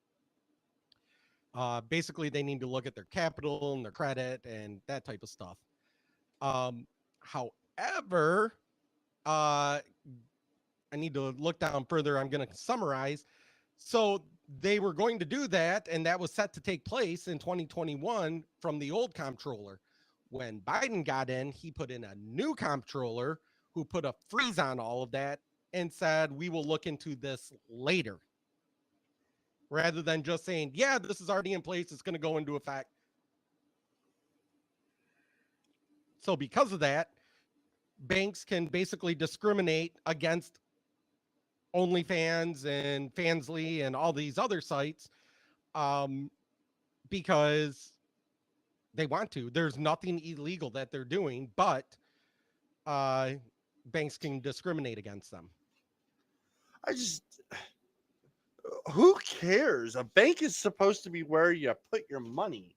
Basically, they need to look at their capital and their credit and that type of stuff. However, I need to look down further. I'm going to summarize. So they were going to do that, and that was set to take place in 2021 from the old comptroller. When Biden got in, he put in a new comptroller who put a freeze on all of that and said, we will look into this later. Rather than just saying, yeah, this is already in place, it's going to go into effect. So because of that, banks can basically discriminate against OnlyFans and Fansly and all these other sites because they want to. There's nothing illegal that they're doing, but banks can discriminate against them. Who cares? A bank is supposed to be where you put your money.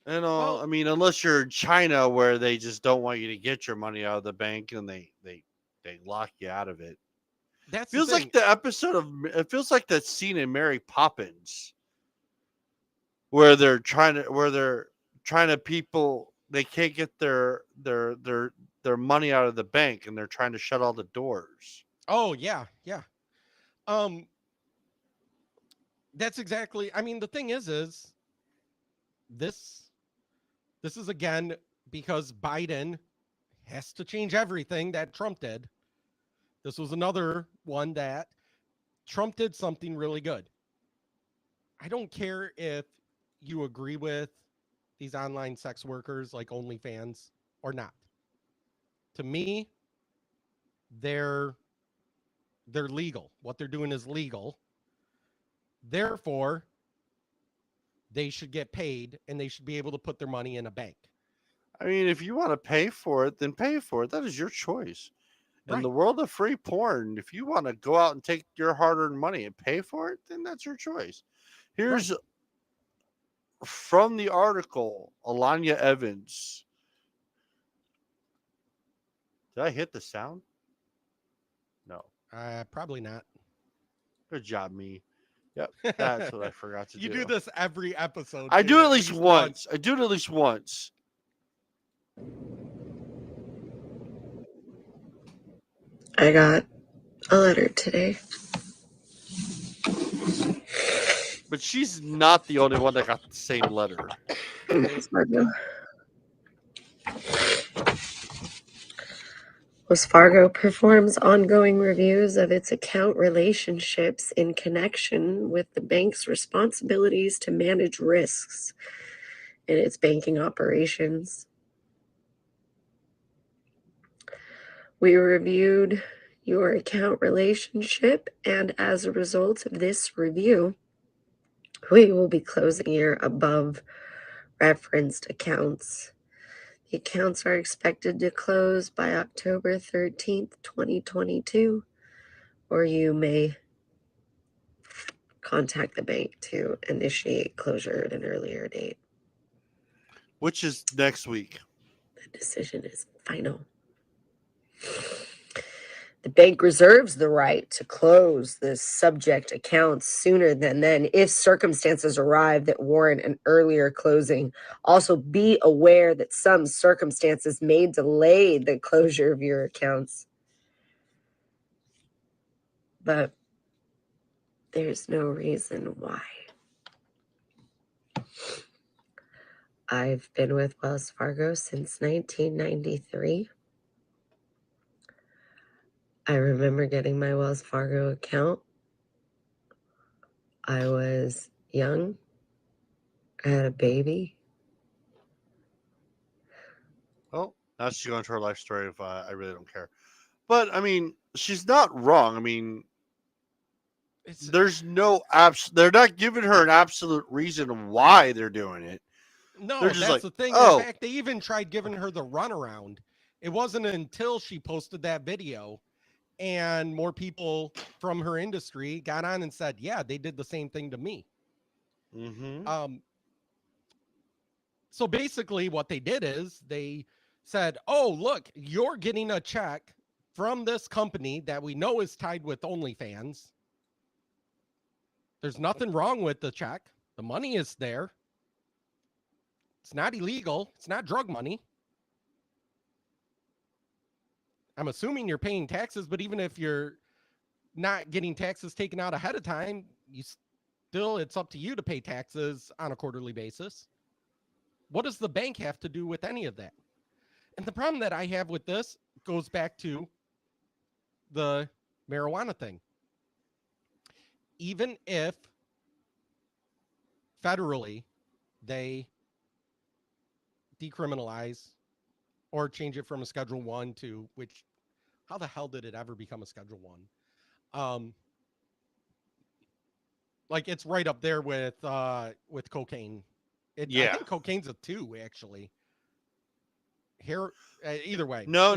You know, Well- I mean, unless you're in China where they just don't want you to get your money out of the bank and they lock you out of it. That's Feels the thing. like the episode of it feels like that scene in Mary Poppins where they're trying to people they can't get their money out of the bank and they're trying to shut all the doors. Oh, yeah. That's exactly. I mean, the thing is this is again because Biden has to change everything that Trump did. This was another one that Trump did something really good. I don't care if you agree with these online sex workers like OnlyFans or not. To me, they're legal. What they're doing is legal. Therefore, they should get paid and they should be able to put their money in a bank. I mean, if you want to pay for it, then pay for it. That is your choice. In the Right. world of free porn, if you want to go out and take your hard-earned money and pay for it, then that's your choice. Here's from the article, Alanya Evans. Did I hit the sound? No. Probably not. Good job, me. Yep, that's what I forgot to You do. do this every episode. I too, do at least once. once. I do it at least once. I got a letter today. But she's not the only one that got the same letter. Wells Fargo. Wells Fargo performs ongoing reviews of its account relationships in connection with the bank's responsibilities to manage risks in its banking operations. We reviewed your account relationship, and as a result of this review, we will be closing your above referenced accounts. The accounts are expected to close by October 13th, 2022, or you may contact the bank to initiate closure at an earlier date. Which is next week. The decision is final. The bank reserves the right to close the subject accounts sooner than then if circumstances arrive that warrant an earlier closing. Also, be aware that some circumstances may delay the closure of your accounts. But there's no reason why. I've been with Wells Fargo since 1993. I remember getting my Wells Fargo account. I was young. I had a baby. Well, now she's going to her life story. If I really don't care, but I mean, she's not wrong. I mean, there's no they're not giving her an absolute reason why they're doing it. No, They're just that's like, the thing. oh. In fact, they even tried giving her the runaround. It wasn't until she posted that video and more people from her industry got on and said, yeah, they did the same thing to me. Mm-hmm. So basically what they did is they said, oh, look, you're getting a check from this company that we know is tied with OnlyFans. There's nothing wrong with the check. The money is there. It's not illegal. It's not drug money. I'm assuming you're paying taxes, but even if you're not getting taxes taken out ahead of time, it's up to you to pay taxes on a quarterly basis. What does the bank have to do with any of that? And the problem that I have with this goes back to the marijuana thing. Even if federally they decriminalize or change it from a Schedule 1 to which, how the hell did it ever become a Schedule 1? Like it's right up there with cocaine. I think cocaine's a 2 actually. Here, either way. No,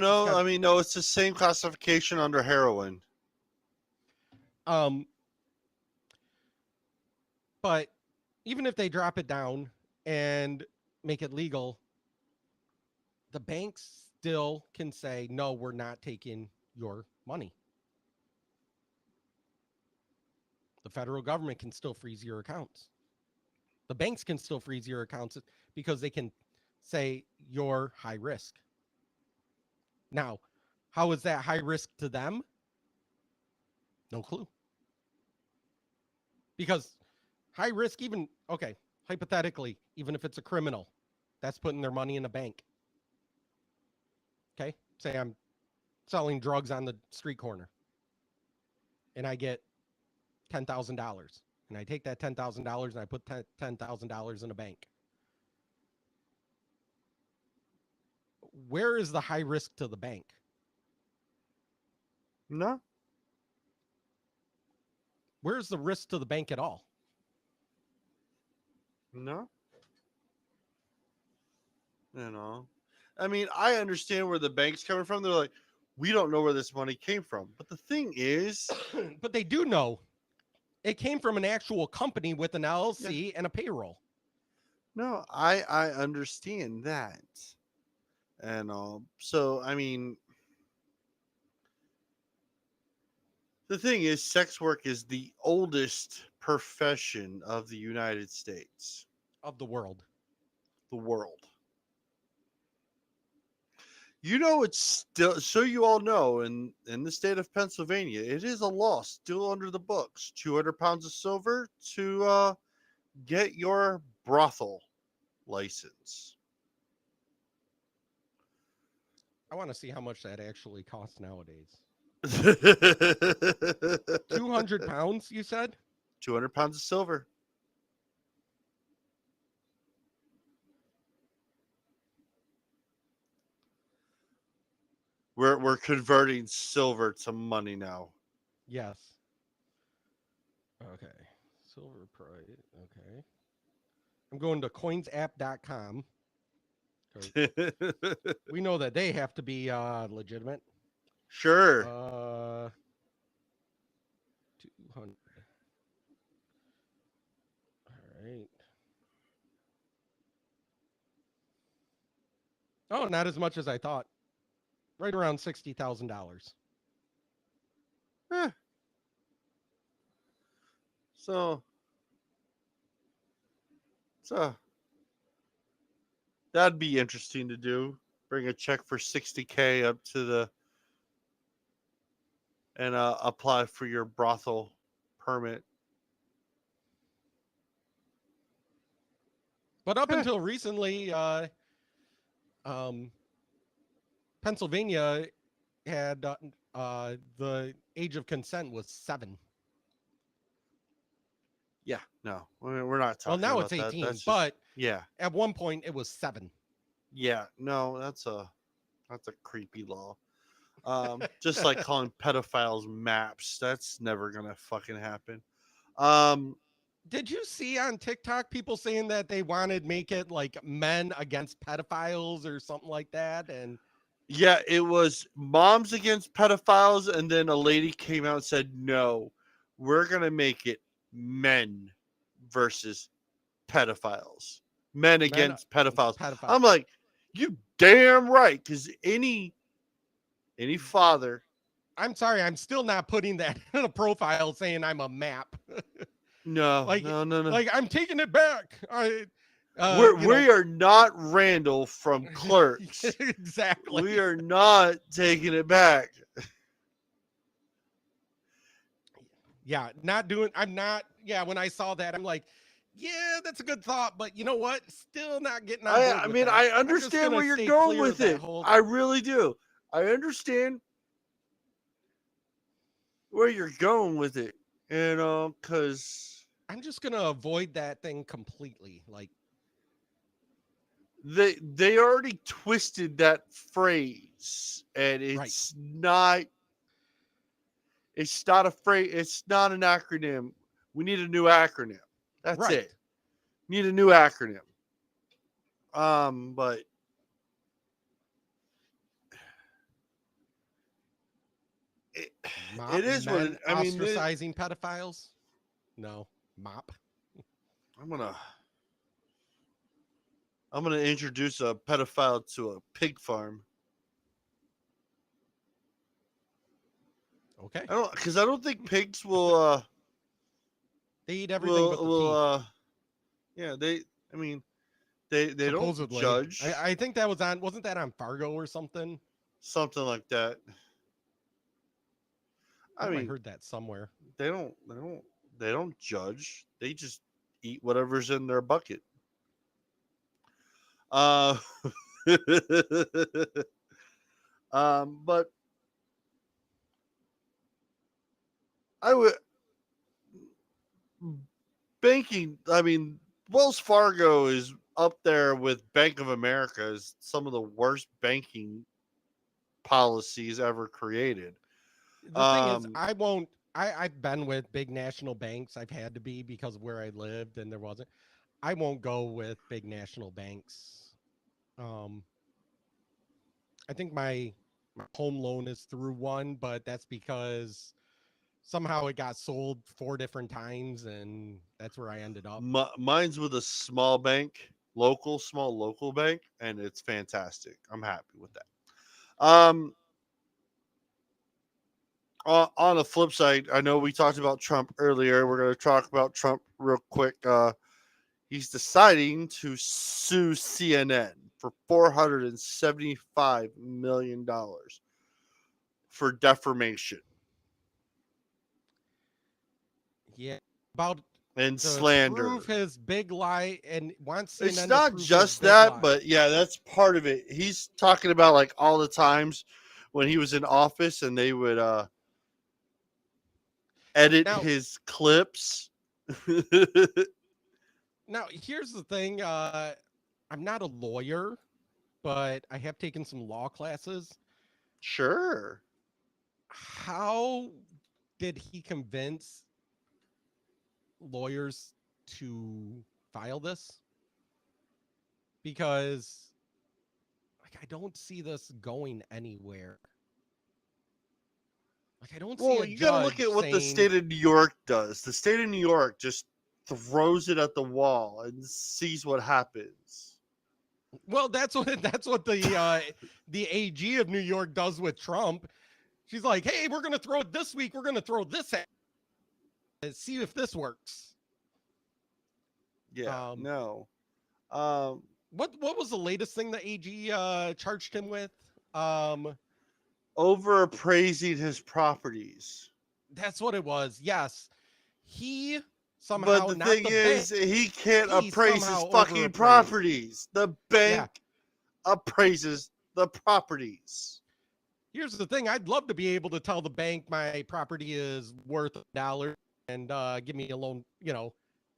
it's the same classification under heroin. But even if they drop it down and make it legal, the banks still can say, no, we're not taking your money. The federal government can still freeze your accounts. The banks can still freeze your accounts because they can say you're high risk. Now, how is that high risk to them? No clue. Because high risk, hypothetically, even if it's a criminal, that's putting their money in a bank. Okay, say I'm selling drugs on the street corner and I get $10,000 and I take that $10,000 and I put $10,000 in a bank. Where is the high risk to the bank? No. Where's the risk to the bank at all? No. I mean, I understand where the bank's coming from. They're like, we don't know where this money came from. But the thing is, but they do know. It came from an actual company with an LLC and a payroll. No, I understand that. And so, I mean, the thing is, sex work is the oldest profession of the United States. Of the world. The world. You know, it's still, so you all know, in the state of Pennsylvania, it is a law still under the books. 200 pounds of silver to get your brothel license. I want to see how much that actually costs nowadays. 200 pounds, you said? 200 pounds of silver. We're converting silver to money now. Yes. Okay. Silver price. Okay. I'm going to coinsapp.com. We know that they have to be legitimate. Sure. 200. All right. Oh, not as much as I thought. Right around $60,000. So that'd be interesting to do. Bring a check for $60K up to the and apply for your brothel permit. But up until recently, Pennsylvania had the age of consent was 7. Yeah, no, we're not talking. Well, now about it's 18, that. but yeah, at one point it was 7. Yeah, no, that's a creepy law. Just like calling pedophiles maps. That's never gonna fucking happen. Um, Did you see on TikTok people saying that they wanted make it like men against pedophiles or something like that? And yeah, it was moms against pedophiles, and then a lady came out and said, "No, we're gonna make it men versus pedophiles. Men against pedophiles." pedophile. I'm like, you damn right, because any father. I'm sorry, I'm still not putting that in a profile saying I'm a map. No, Like, no. Like I'm taking it back. We are not Randall from Clerks. Exactly. We are not taking it back. Yeah, not doing. I'm not. Yeah, when I saw that, I'm like, yeah, that's a good thought, but you know what? Still not getting on board I with mean, that. I I'm just understand gonna where you're stay going clear with of that it. whole- I really do. I understand where you're going with it, because I'm just gonna avoid that thing completely. Like, they already twisted that phrase, and it's not a phrase. It's not an acronym. We need a new acronym. That's right. it. Need a new acronym. But it is what it, I mean. Ostracizing pedophiles. No, mop. I'm gonna introduce a pedophile to a pig farm. Okay. I don't think pigs will. They eat everything but the teeth. Yeah, I mean, they don't Supposedly. judge. I think that was on. Wasn't that on Fargo or something? Something like that. I I mean, heard that somewhere. they don't judge. They just eat whatever's in their bucket. But I would banking. I mean, Wells Fargo is up there with Bank of America as some of the worst banking policies ever created. The thing is, I won't. I've been with big national banks. I've had to be because of where I lived, and there wasn't. I won't go with big national banks. I think my home loan is through one, but that's because somehow it got sold 4 different times, and that's where I ended up. Mine's with a small bank, small local bank, and it's fantastic. I'm happy with that. On the flip side, I know we talked about Trump earlier. We're going to talk about Trump real quick. He's deciding to sue CNN for $475 million for defamation. Yeah, about and to slander. prove his big lie, and wants CNN It's to not prove his just big that, lie. but yeah, that's part of it. He's talking about like all the times when he was in office and they would edit Now- his clips. Now, here's the thing. I'm not a lawyer, but I have taken some law classes. Sure. How did he convince lawyers to file this? Because like I don't see this going anywhere. Like I don't see Well, a you got to look judge at what the saying- state of New York does. The state of New York just throws it at the wall and sees what happens. Well, that's what the AG of New York does with Trump. She's like, "Hey, we're gonna throw it this week. We're gonna throw this at and see if this works." Yeah. Um, No. What was the latest thing the AG charged him with? Overappraising his properties. That's what it was. Yes, he somehow. But the not thing the is, bank, he can't he appraise his somehow fucking overappraised. properties. The bank appraises the properties. Here's the thing: I'd love to be able to tell the bank my property is worth $1 and give me a loan,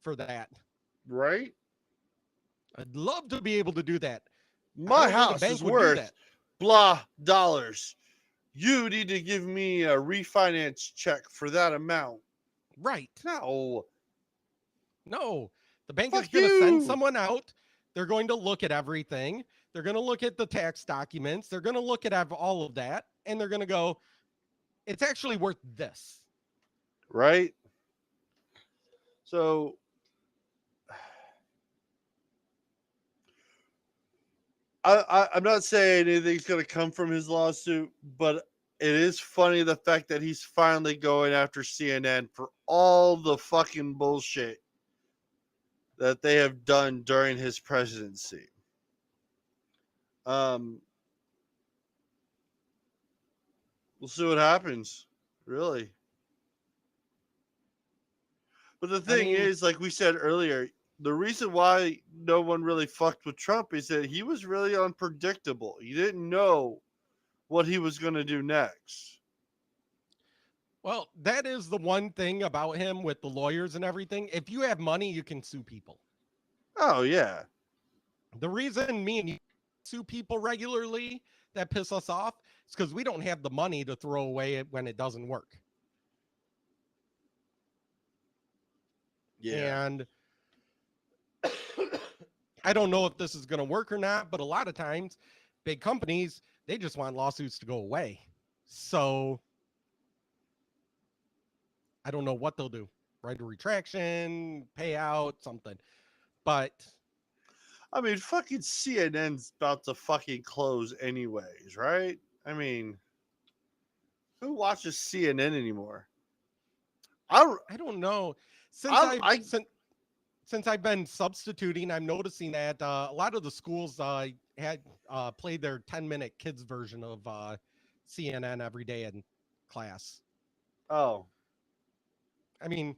for that. Right? I'd love to be able to do that. I My don't think a house bank is would do worth that. blah dollars. you need to give me a refinance check for that amount. Right. No. No, the bank is Fuck going to send you. someone out. They're going to look at everything. They're going to look at the tax documents. They're going to look at all of that. And they're going to go, it's actually worth this. Right? So I'm not saying anything's going to come from his lawsuit, but it is funny the fact that he's finally going after CNN for all the fucking bullshit that they have done during his presidency. We'll see what happens, really. But the thing is, like we said earlier, the reason why no one really fucked with Trump is that he was really unpredictable. You didn't know what he was going to do next. Well, that is the one thing about him with the lawyers and everything. If you have money, you can sue people. Oh, yeah. The reason me and you sue people regularly that piss us off is because we don't have the money to throw away when it doesn't work. Yeah. And I don't know if this is going to work or not, but a lot of times big companies, they just want lawsuits to go away. So I don't know what they'll do. Right, a retraction, payout, something. But I mean, fucking CNN's about to fucking close anyways, right? I mean, who watches CNN anymore? I don't know. Since I've been substituting, I'm noticing that a lot of the schools had played their 10-minute kids version of CNN every day in class. Oh. I mean,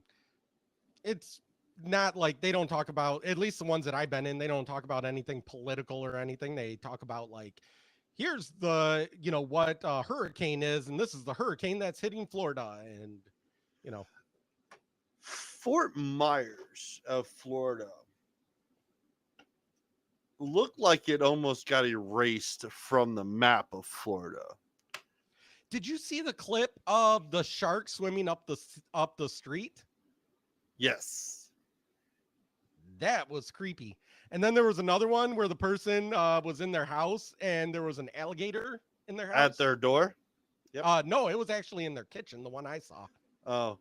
it's not like they don't talk about, at least the ones that I've been in, they don't talk about anything political or anything. They talk about like, here's the, what a hurricane is, and this is the hurricane that's hitting Florida. And, Fort Myers of Florida looked like it almost got erased from the map of Florida. Did you see the clip of the shark swimming up the street? Yes. That was creepy. And then there was another one where the person was in their house and there was an alligator in their house. At their door? Yep. No, it was actually in their kitchen, the one I saw. Oh.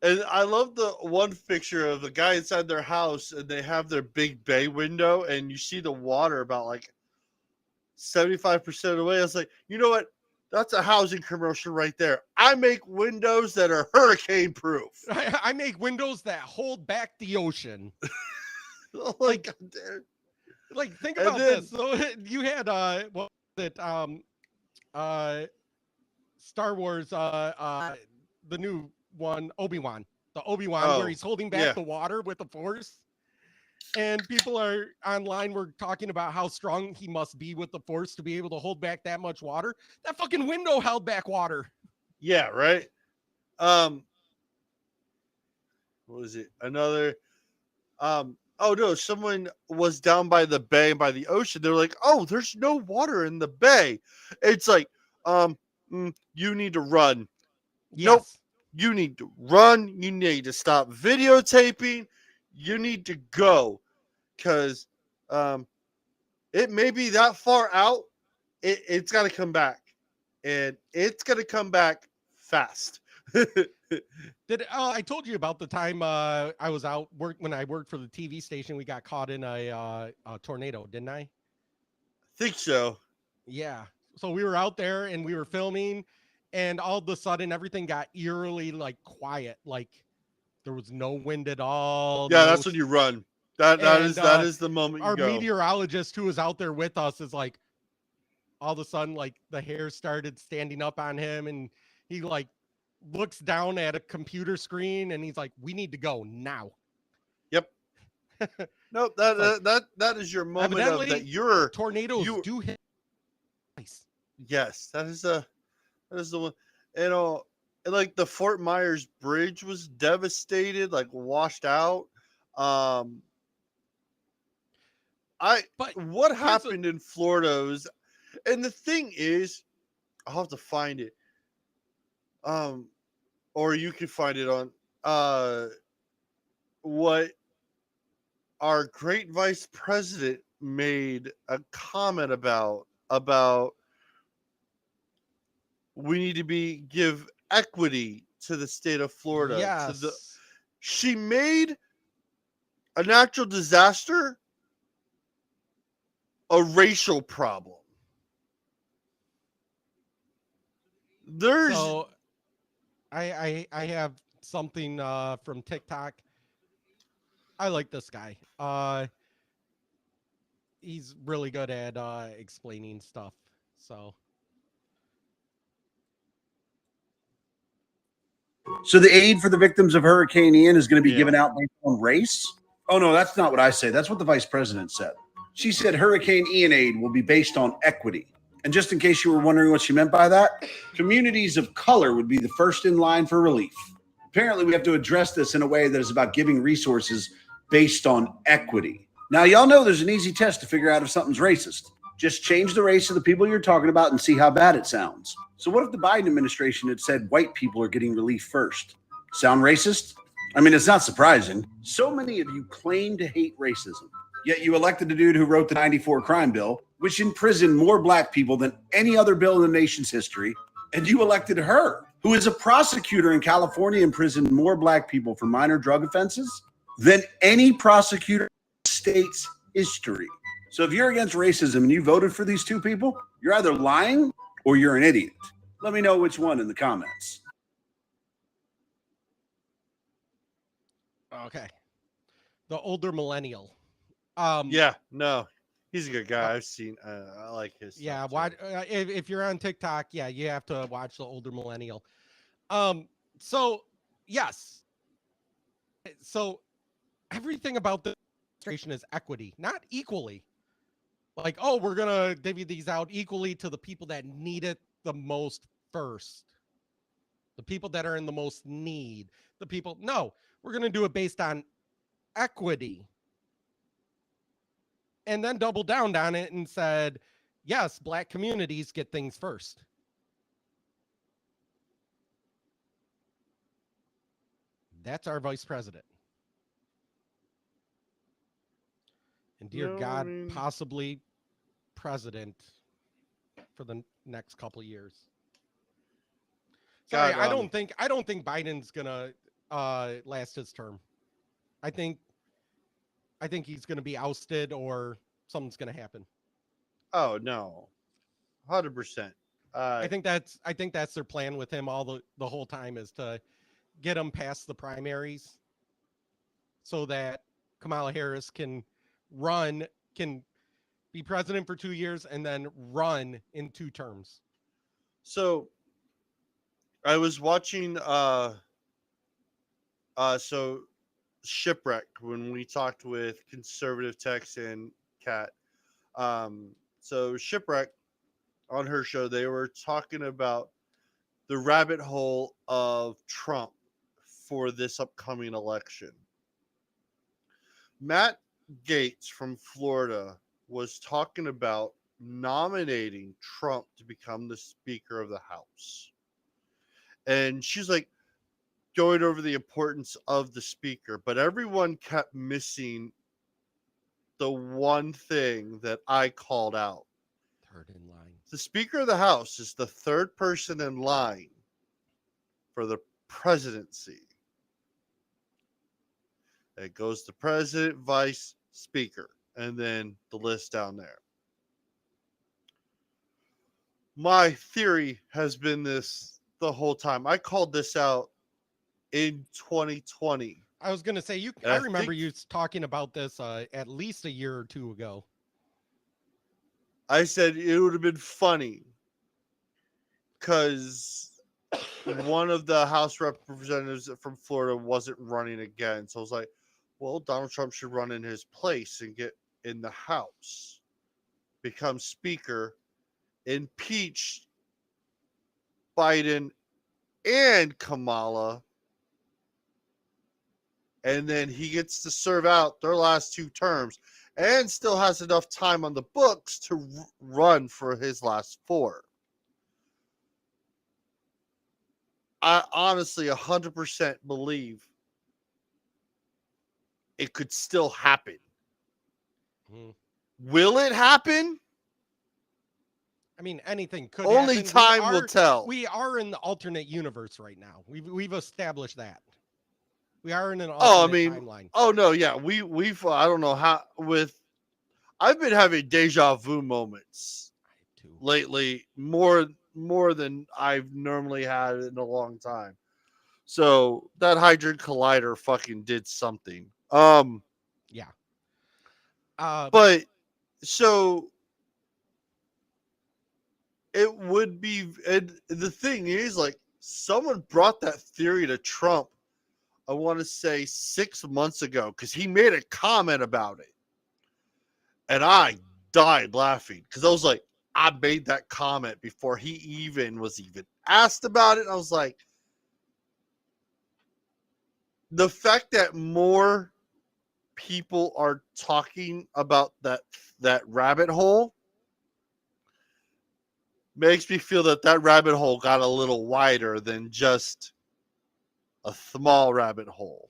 And I love the one picture of the guy inside their house, and they have their big bay window, and you see the water about like 75% of the way. I was like, you know what? That's a housing commercial right there. I make windows that are hurricane proof. I make windows that hold back the ocean. Like think about this. So you had what was it? Star Wars, the new one, Obi-Wan. The Obi-Wan where he's holding back the water with the Force. And people are online were talking about how strong he must be with the Force to be able to hold back that much water. That fucking window held back water. Yeah, right. What was it? Another oh no, someone was down by the bay, by the ocean. They're like, oh, there's no water in the bay. It's like, you need to run. Yes. Nope. You need to run. You need to stop videotaping. You need to go. Because it may be that far out. It's got to come back. And it's going to come back fast. I told you about the time I was out when I worked for the TV station. We got caught in a tornado, didn't I? Think so. Yeah. So we were out there and we were filming, and all of a sudden everything got eerily like quiet, like there was no wind at all. Yeah, that's when you run. That is the moment you our go. Meteorologist who was out there with us is like, all of a sudden, like the hair started standing up on him, and he like looks down at a computer screen and he's like, we need to go now. Yep. Nope. That is your moment of that. Your tornadoes do hit. Yes, that is the one. And like the Fort Myers Bridge was devastated, like washed out. What happened in Florida was, and the thing is, I'll have to find it. Or you can find it on what our great vice president made a comment about we need to give equity to the state of Florida. Yes. She made a natural disaster a racial problem. There's So I have something from TikTok. I like this guy. He's really good at explaining stuff. So So the aid for the victims of Hurricane Ian is going to be Yeah. given out based on race? Oh, no, that's not what I say. That's what the vice president said. She said Hurricane Ian aid will be based on equity. And just in case you were wondering what she meant by that, communities of color would be the first in line for relief. Apparently, we have to address this in a way that is about giving resources based on equity. Now, y'all know there's an easy test to figure out if something's racist. Just change the race of the people you're talking about and see how bad it sounds. So what if the Biden administration had said white people are getting relief first? Sound racist? I mean, it's not surprising. So many of you claim to hate racism, yet you elected a dude who wrote the 94 crime bill, which imprisoned more black people than any other bill in the nation's history. And you elected her, who is a prosecutor in California, imprisoned more black people for minor drug offenses than any prosecutor in the state's history. So if you're against racism and you voted for these two people, you're either lying or you're an idiot. Let me know which one in the comments. okay. The older millennial. yeah, no. He's a good guy. I've seen I like his stuff, Yeah, too. watch if you're on TikTok, yeah, you have to watch the older millennial. So yes. So everything about the administration is equity, not equally. Like, oh, we're gonna divvy these out equally to the people that need it the most first. The people that are in the most need. The people, no, we're gonna do it based on equity. And then double down on it and said, yes, black communities get things first. That's our vice president. And dear No, I God, mean- possibly president for the next couple of years. Sorry, God, I don't think Biden's gonna last his term. I think he's gonna be ousted or something's gonna happen. Oh no. 100%. I think that's their plan with him the whole time is to get him past the primaries so that Kamala Harris can be president for 2 years and then run in 2 terms. So I was watching so Shipwreck when we talked with Conservative Tex and Kat. So Shipwreck on her show, they were talking about the rabbit hole of Trump for this upcoming election. Matt Gaetz from Florida was talking about nominating Trump to become the Speaker of the House. And she's like going over the importance of the Speaker, but everyone kept missing the one thing that I called out. Third in line. The Speaker of the House is the third person in line for the presidency. It goes to President, Vice, Speaker, and then the list down there. My theory has been this the whole time. I called this out in 2020. I was gonna say I remember you talking about this at least a year or two ago. I said it would have been funny because one of the House representatives from Florida wasn't running again. So I was like, well, Donald Trump should run in his place and get in the House, become Speaker, impeach Biden and Kamala, and then he gets to serve out their last 2 terms and still has enough time on the books to run for his last 4. I honestly 100% believe it could still happen. Mhm. Will it happen? I mean, anything could Only happen. time will tell. We are in the alternate universe right now. We've established that. We are in an Oh, I alternate mean, timeline. oh no, yeah, we've I don't know how with. I've been having deja vu moments Too. lately, more than I've normally had in a long time. So that Hadron Collider fucking did something. Yeah. But so it would be, and the thing is, like, someone brought that theory to Trump, I want to say 6 months ago, because he made a comment about it. And I died laughing because I was like, I made that comment before he was even asked about it. I was like, the fact that more people are talking about that rabbit hole makes me feel that rabbit hole got a little wider than just a small rabbit hole.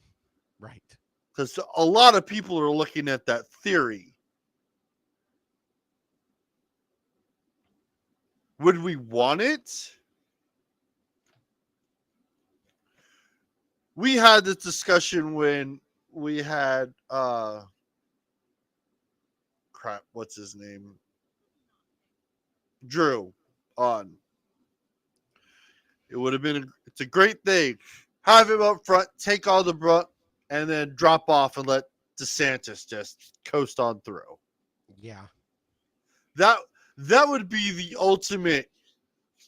Right. Because a lot of people are looking at that theory. Would we want it? We had this discussion when we had crap, what's his name? Drew on. It would have been it's a great thing. Have him up front, take all the brunt, and then drop off and let DeSantis just coast on through. Yeah. That would be the ultimate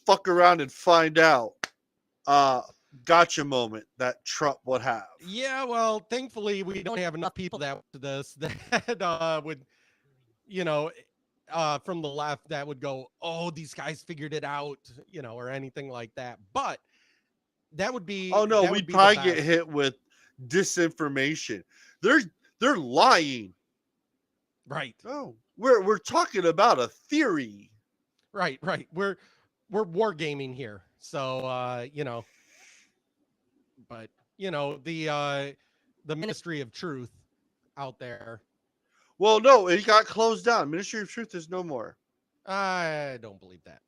fuck around and find out gotcha moment that Trump would have. Yeah, well, thankfully we don't have enough people that would, from the left that would go, oh, these guys figured it out, or anything like that. But that would be. Oh no, that we'd would be the probably get best. hit with disinformation. They're lying. Right. No, we're talking about a theory. Right. We're wargaming here. So but the Ministry of Truth out there. Well, no, it got closed down. Ministry of Truth is no more. I don't believe that.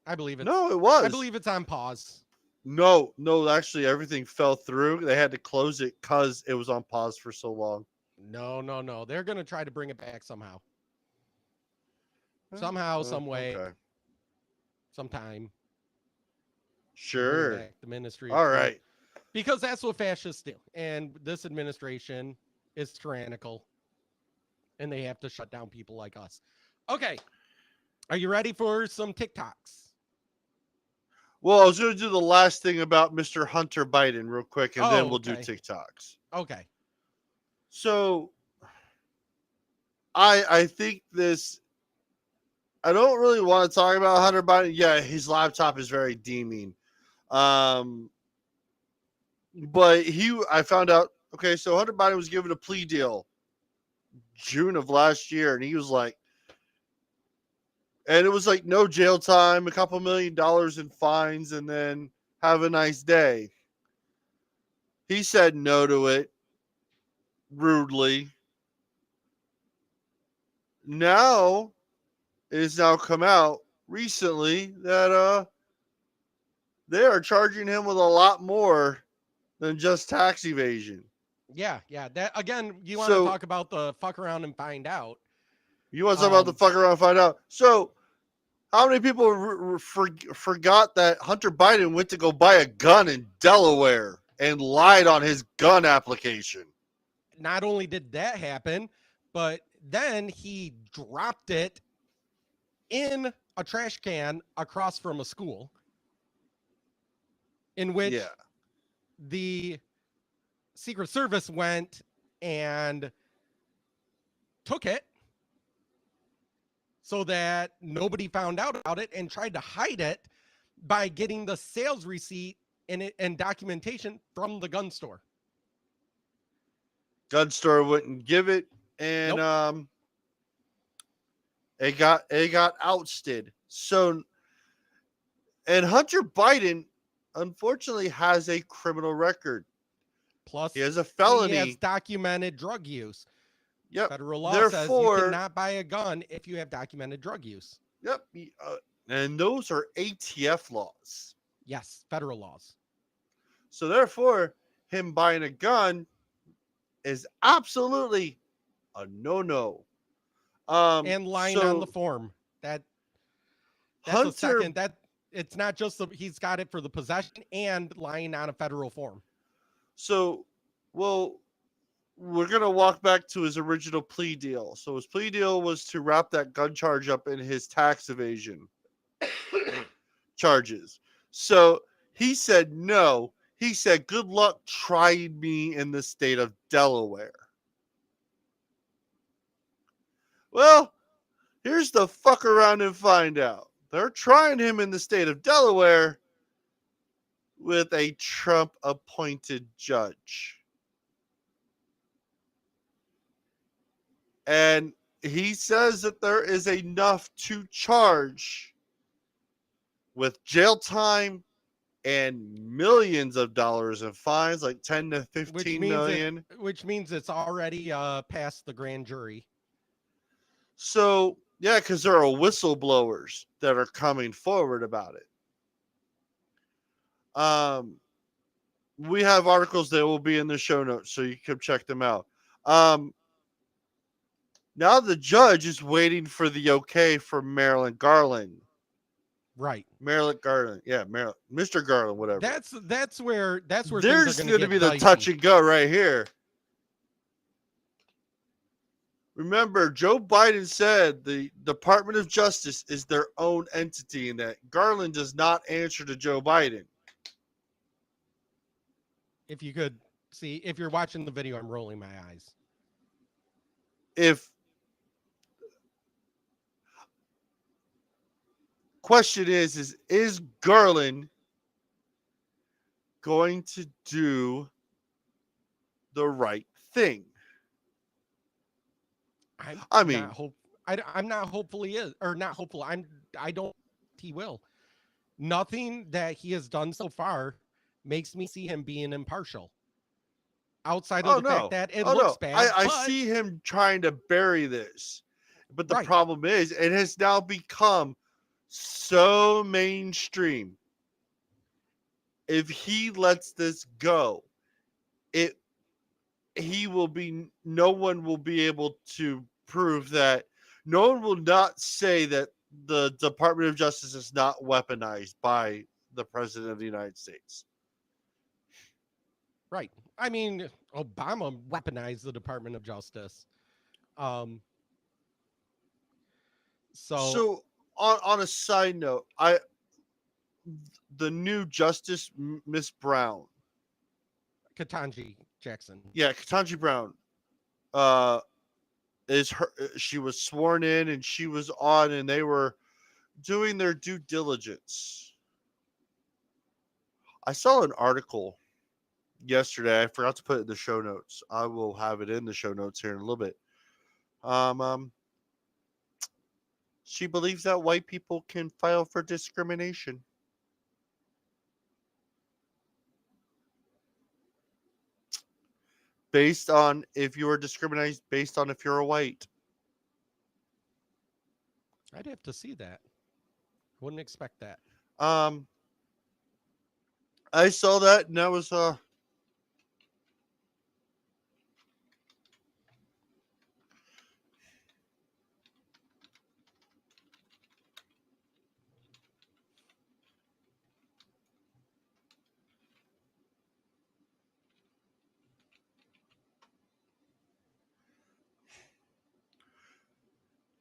I believe it's No, it was. I believe it's on pause. No, actually everything fell through. They had to close it because it was on pause for so long. No. They're gonna try to bring it back somehow. Somehow, some way, Okay. sometime. Sure. Bring back the Ministry of All Truth. right. Because that's what fascists do. And this administration is tyrannical. And they have to shut down people like us. Okay. Are you ready for some TikToks? Well, I was going to do the last thing about Mr. Hunter Biden real quick, and then we'll do okay. TikToks. Okay. So, I think this. I don't really want to talk about Hunter Biden. Yeah, his laptop is very deeming. But I found out. Okay, so Hunter Biden was given a plea deal June of last year, and he was like, and it was like no jail time, a couple $1 million in fines, and then have a nice day. He said no to it rudely. Now it has now come out recently that they are charging him with a lot more than just tax evasion. Yeah. That again, you want to talk about the fuck around and find out. You want to talk about the fuck around and find out? So, how many people forgot that Hunter Biden went to go buy a gun in Delaware and lied on his gun application? Not only did that happen, but then he dropped it in a trash can across from a school in which the Secret Service went and took it so that nobody found out about it and tried to hide it by getting the sales receipt and documentation from the gun store. Gun store wouldn't give it, and it got ousted. So, and Hunter Biden unfortunately has a criminal record. Plus, He has a he has felony. documented drug use. Yep. Federal law says you Therefore, cannot buy a gun if you have documented drug use. yep. And those are ATF laws. Yes, federal laws. So therefore, him buying a gun is absolutely a no-no. And lying on the form. That's Hunter, a second. That it's not just he's got it for the possession and lying on a federal form. So, well, we're gonna walk back to his original plea deal. So his plea deal was to wrap that gun charge up in his tax evasion charges. So he said no. He said, "Good luck trying me in the state of Delaware." Well, here's the fuck around and find out. They're trying him in the state of Delaware with a Trump-appointed judge. And he says that there is enough to charge with jail time and millions of dollars in fines, like 10 to 15 million. Which means it's already past the grand jury. So, yeah, because there are whistleblowers that are coming forward about it. We have articles that will be in the show notes, so you can check them out. Now the judge is waiting for the okay for Marilyn Garland. Right. Marilyn Garland. Yeah, Mr. Garland, whatever. That's where There's going to be the touch and go right here. Remember, Joe Biden said the Department of Justice is their own entity and that Garland does not answer to Joe Biden. If you could see, if you're watching the video, I'm rolling my eyes. Question is Garland going to do the right thing? I'm not hopeful he is, or not hopeful. I don't think he will. Nothing that he has done so far makes me see him being impartial. Outside of the fact that it looks bad. I see him trying to bury this. But the problem is it has now become so mainstream. If he lets this go, no one will be able to prove that. No one will not say that the Department of Justice is not weaponized by the President of the United States. Right. I mean, Obama weaponized the Department of Justice. So on a side note, the new Justice, Miss Brown, Ketanji Jackson. Yeah, Ketanji Brown. She was sworn in and she was on, and they were doing their due diligence. I saw an article yesterday. I forgot to put it in the show notes. I will have it in the show notes here in a little bit. She believes that white people can file for discrimination. Based on if you are discriminated based on if you're a white. I'd have to see that. Wouldn't expect that. I saw that and that was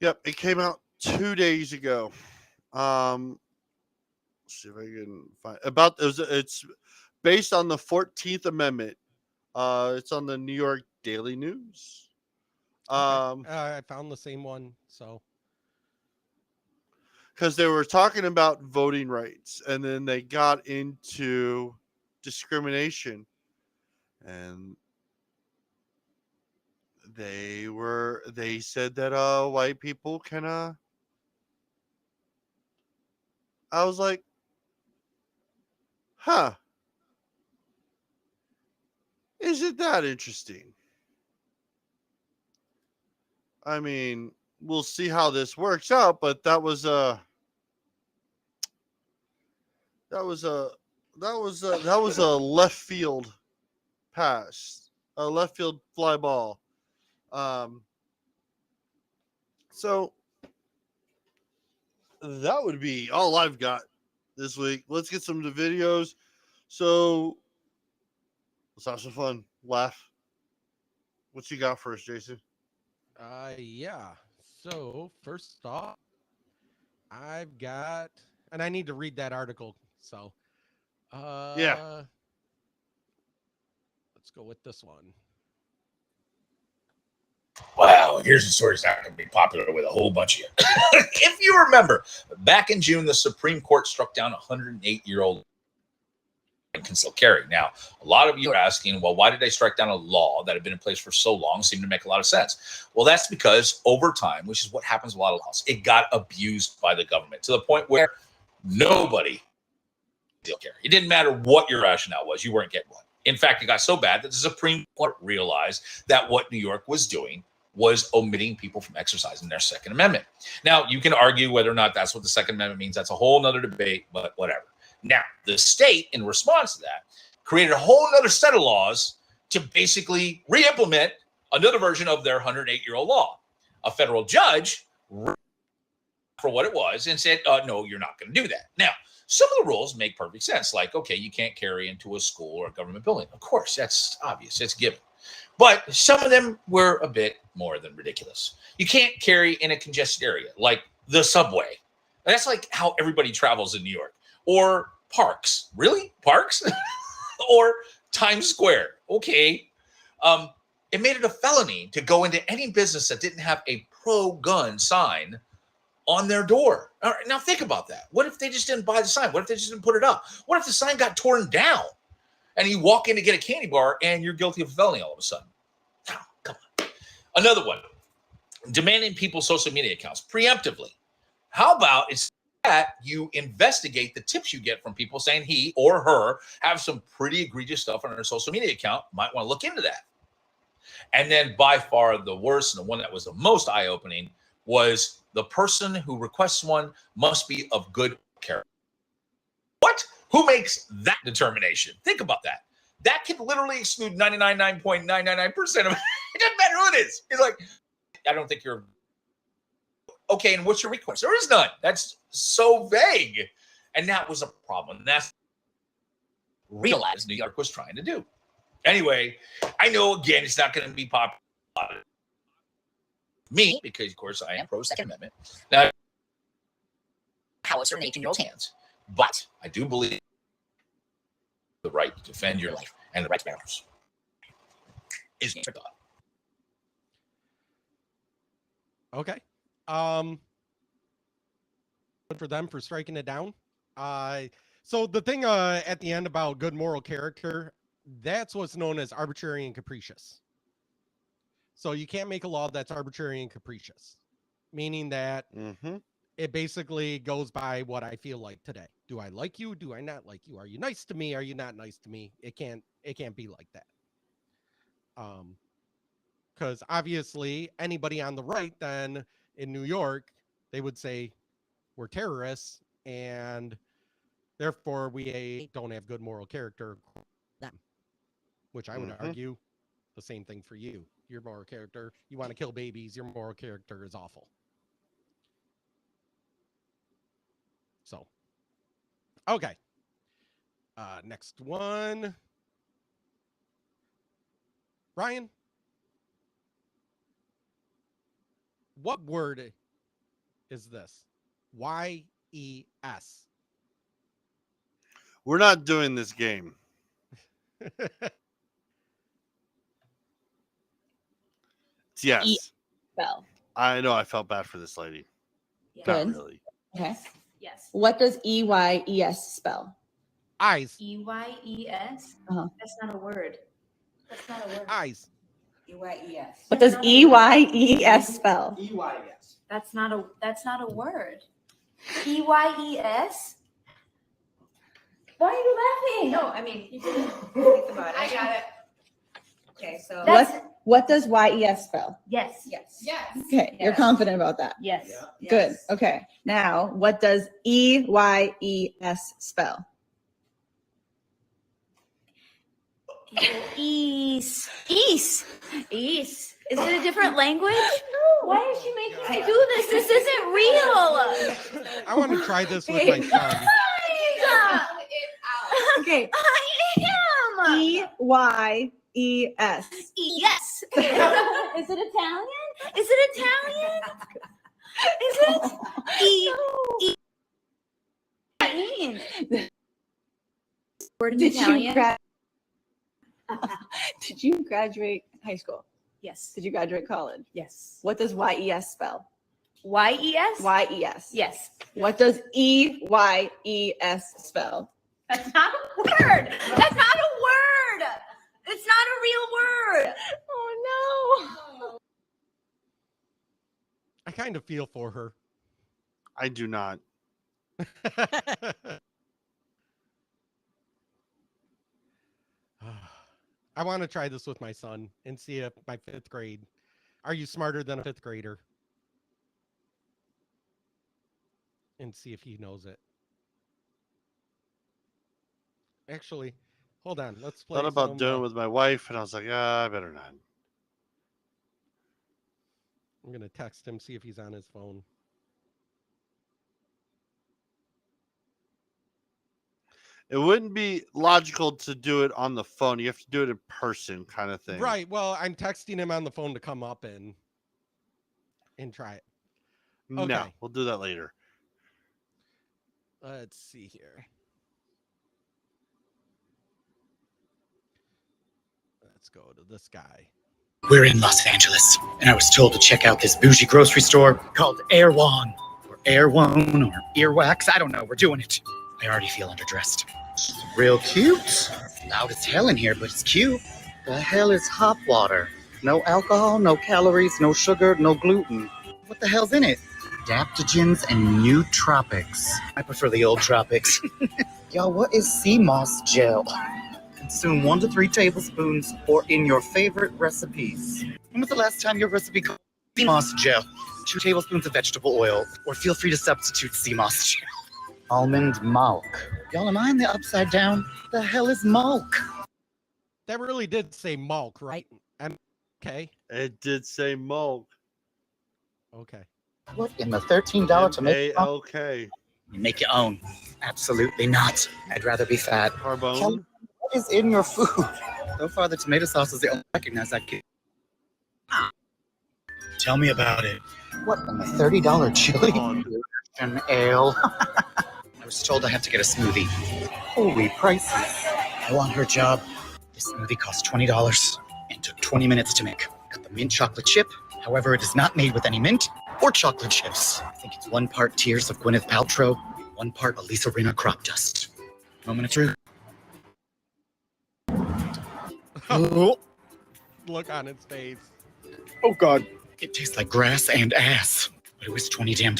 Yep, it came out 2 days ago. Let's see if I can find it's based on the 14th Amendment. It's on the New York Daily News. I found the same one, so because they were talking about voting rights and then they got into discrimination, and they said that white people can I was like, Huh. Is it that interesting? I mean, we'll see how this works out, but that was a left field pass, a left field fly ball. So that would be all I've got this week. Let's get some of the videos. So let's have some fun. Laugh. What you got for us, Jason? Yeah. So first off, I've got, and I need to read that article. So, Yeah. let's go with this one. Wow, here's a story that's not going to be popular with a whole bunch of you. If you remember, back in June, the Supreme Court struck down a 108-year-old and concealed carry. Now, a lot of you are asking, well, why did they strike down a law that had been in place for so long? Seemed to make a lot of sense. Well, that's because over time, which is what happens with a lot of laws, it got abused by the government to the point where nobody concealed carry. It didn't matter what your rationale was, you weren't getting one. In fact, it got so bad that the Supreme Court realized that what New York was doing was omitting people from exercising their Second Amendment. Now, you can argue whether or not that's what the Second Amendment means. That's a whole nother debate, but whatever. Now, the state, in response to that, created a whole other set of laws to basically re-implement another version of their 108-year-old law. A federal judge for what it was and said, no, you're not going to do that. Now, some of the rules make perfect sense. Like, okay, you can't carry into a school or a government building. Of course, that's obvious. It's given. But some of them were a bit more than ridiculous. You can't carry in a congested area, like the subway. That's like how everybody travels in New York. Or parks. Really? Parks? Or Times Square. Okay. It made it a felony to go into any business that didn't have a pro-gun sign on their door. All right, now think about that. What if they just didn't buy the sign? What if they just didn't put it up? What if the sign got torn down and you walk in to get a candy bar and you're guilty of a felony all of a sudden? Oh, come on. Another one, demanding people's social media accounts preemptively. How about it's that you investigate the tips you get from people saying he or her have some pretty egregious stuff on their social media account? Might want to look into that. And then by far the worst, and the one that was the most eye-opening, was the person who requests one must be of good character. What? Who makes that determination? Think about that. That can literally exclude 99.999% of it. It doesn't matter who it is. It's like, I don't think you're okay. And what's your request? There is none. That's so vague. And that was a problem. And that's realized New York was trying to do. Anyway, I know, again, it's not going to be popular. Me, because, of course, I am pro-Second Amendment. Now, how it's in 18-year-old hands. But I do believe the right to defend your life and the right to bear arms is the thought. Okay. For them for striking it down. So the thing at the end about good moral character, that's what's known as arbitrary and capricious. So you can't make a law that's arbitrary and capricious, meaning that it basically goes by what I feel like today. Do I like you? Do I not like you? Are you nice to me? Are you not nice to me? It can't be like that. Because obviously anybody on the right then in New York, they would say we're terrorists and therefore we don't have good moral character. Which I would argue the same thing for you. Your moral character, you want to kill babies, your moral character is awful. So, okay. Next one. Ryan, what word is this? Y-E-S. We're not doing this game. Yes. Spell. I know. I felt bad for this lady. Yeah. Not Good. really. Okay. Yes. What does E-Y-E-S spell? Eyes. E-Y-E-S? Uh-huh. That's not a word. That's not a word. Eyes. E-Y-E-S. What does E-Y-E-S spell? E-Y-S. That's not a word. E-Y-E-S? Why are you laughing? No, I mean, You didn't think about it. I got it. Okay, so. what does YES spell? Yes. Yes. Okay, you're Yes. confident about that. Yes. Good. Okay. Now, what does EYES spell? East. East. East. Is it a different language? Why is she making me do this? This isn't real. I want to try this with my son. Okay. I am. EYES. Yes. Is it Italian? Is it Italian? Is it? Word in Did you, Italian? did you graduate high school? Yes. Did you graduate college? Yes. What does YES spell? YES? YES. Yes. What does EYES spell? That's not a word. That's not a word. It's not a real word. Oh no. I kind of feel for her. I do not. I want to try this with my son and see if my 5th grade. Are you smarter than a 5th grader? And see if he knows it. Actually, hold on. Let's play. Thought about some, doing it with my wife, and I was like, I better not. I'm going to text him, see if he's on his phone. It wouldn't be logical to do it on the phone. You have to do it in person, kind of thing. Right. Well, I'm texting him on the phone to come up and try it. No, Okay. we'll do that later. Let's see here. Let's go to this guy. We're in Los Angeles, and I was told to check out this bougie grocery store called Erewhon, or Erewhon, or Earwax. I don't know. We're doing it. I already feel underdressed. Real cute. Loud as hell in here, but it's cute. The hell is hop water? No alcohol, no calories, no sugar, no gluten. What the hell's in it? Adaptogens and nootropics. I prefer the old tropics. Yo, what is sea moss gel? Consume 1 to 3 tablespoons or in your favorite recipes. When was the last time your recipe called sea moss gel? 2 tablespoons of vegetable oil, or feel free to substitute sea moss gel. Almond milk. Y'all, am I in the upside down? The hell is milk? That really did say Malk, right? Okay. It did say milk. Okay. What in the $13 tomato? A-L-K. You make your own. Absolutely not. I'd rather be fat. Carbone. What is in your food? So far, the tomato sauce is the only I recognize I can. Tell me about it. What in the $30 chili? An ale. I was told I have to get a smoothie. Holy prices. I want her job. This smoothie cost $20 and took 20 minutes to make. Got the mint chocolate chip. However, it is not made with any mint or chocolate chips. I think it's 1 part Tears of Gwyneth Paltrow, 1 part Elisa Rinna crop dust. Moment of truth. Oh, Look on its face. oh God. It tastes like grass and ass. But it was $20 damn,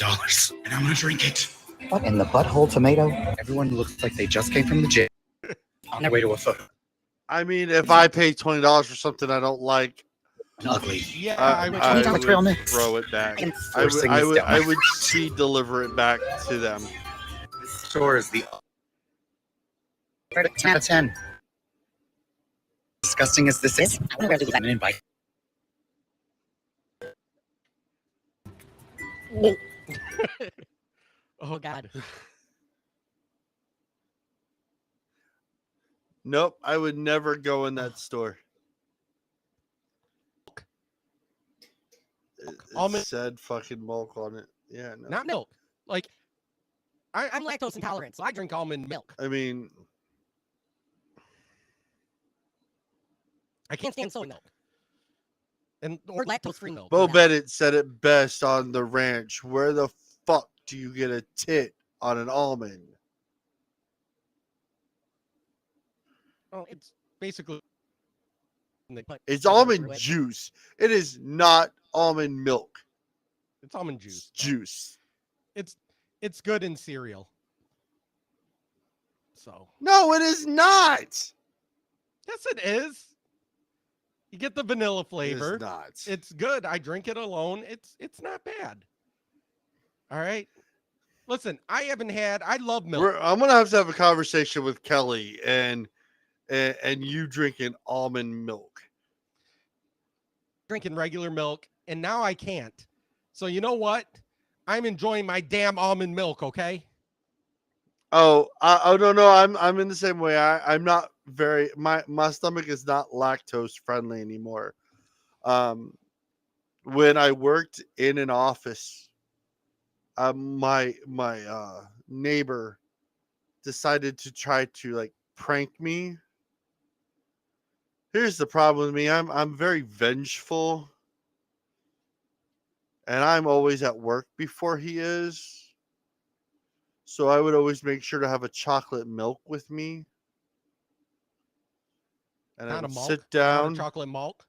and I'm gonna drink it. What in the butthole tomato? Everyone looks like they just came from the gym. On their way to a photo. I mean, if I pay $20 for something I don't like, Ugly. Yeah, I $20 trail would mix. throw it back. I'm I would, forcing I this would, down my I would deliver it back to them. This store is the 10 out of 10. Disgusting as this is, I want to an invite. Oh God. Nope, I would never go in that store. It Almond- said fucking milk on it. Yeah, no. Not milk. Like, I'm lactose intolerant, so I drink almond milk. I mean, I can't stand soy milk. Or lactose-free milk. Bo Bennett said it best on The Ranch. Where the fuck do you get a tit on an almond? Oh, it's basically. It's almond juice. It is not almond milk. It's almond juice. Juice. It's good in cereal. So No, it is not. yes, it is. You get the vanilla flavor. It's not. It's good. I drink it alone. It's not bad. All right. Listen, I love milk. I'm gonna have to have a conversation with Kelly and you drinking almond milk. Drinking regular milk, and now I can't. So you know what? I'm enjoying my damn almond milk, okay? Oh, no. I'm in the same way. I'm not very my stomach is not lactose friendly anymore. When I worked in an office, my neighbor decided to try to like prank me. Here's the problem with me. I'm very vengeful. And I'm always at work before he is. So I would always make sure to have a chocolate milk with me. And I Not a would malt. sit Not down. a chocolate malt.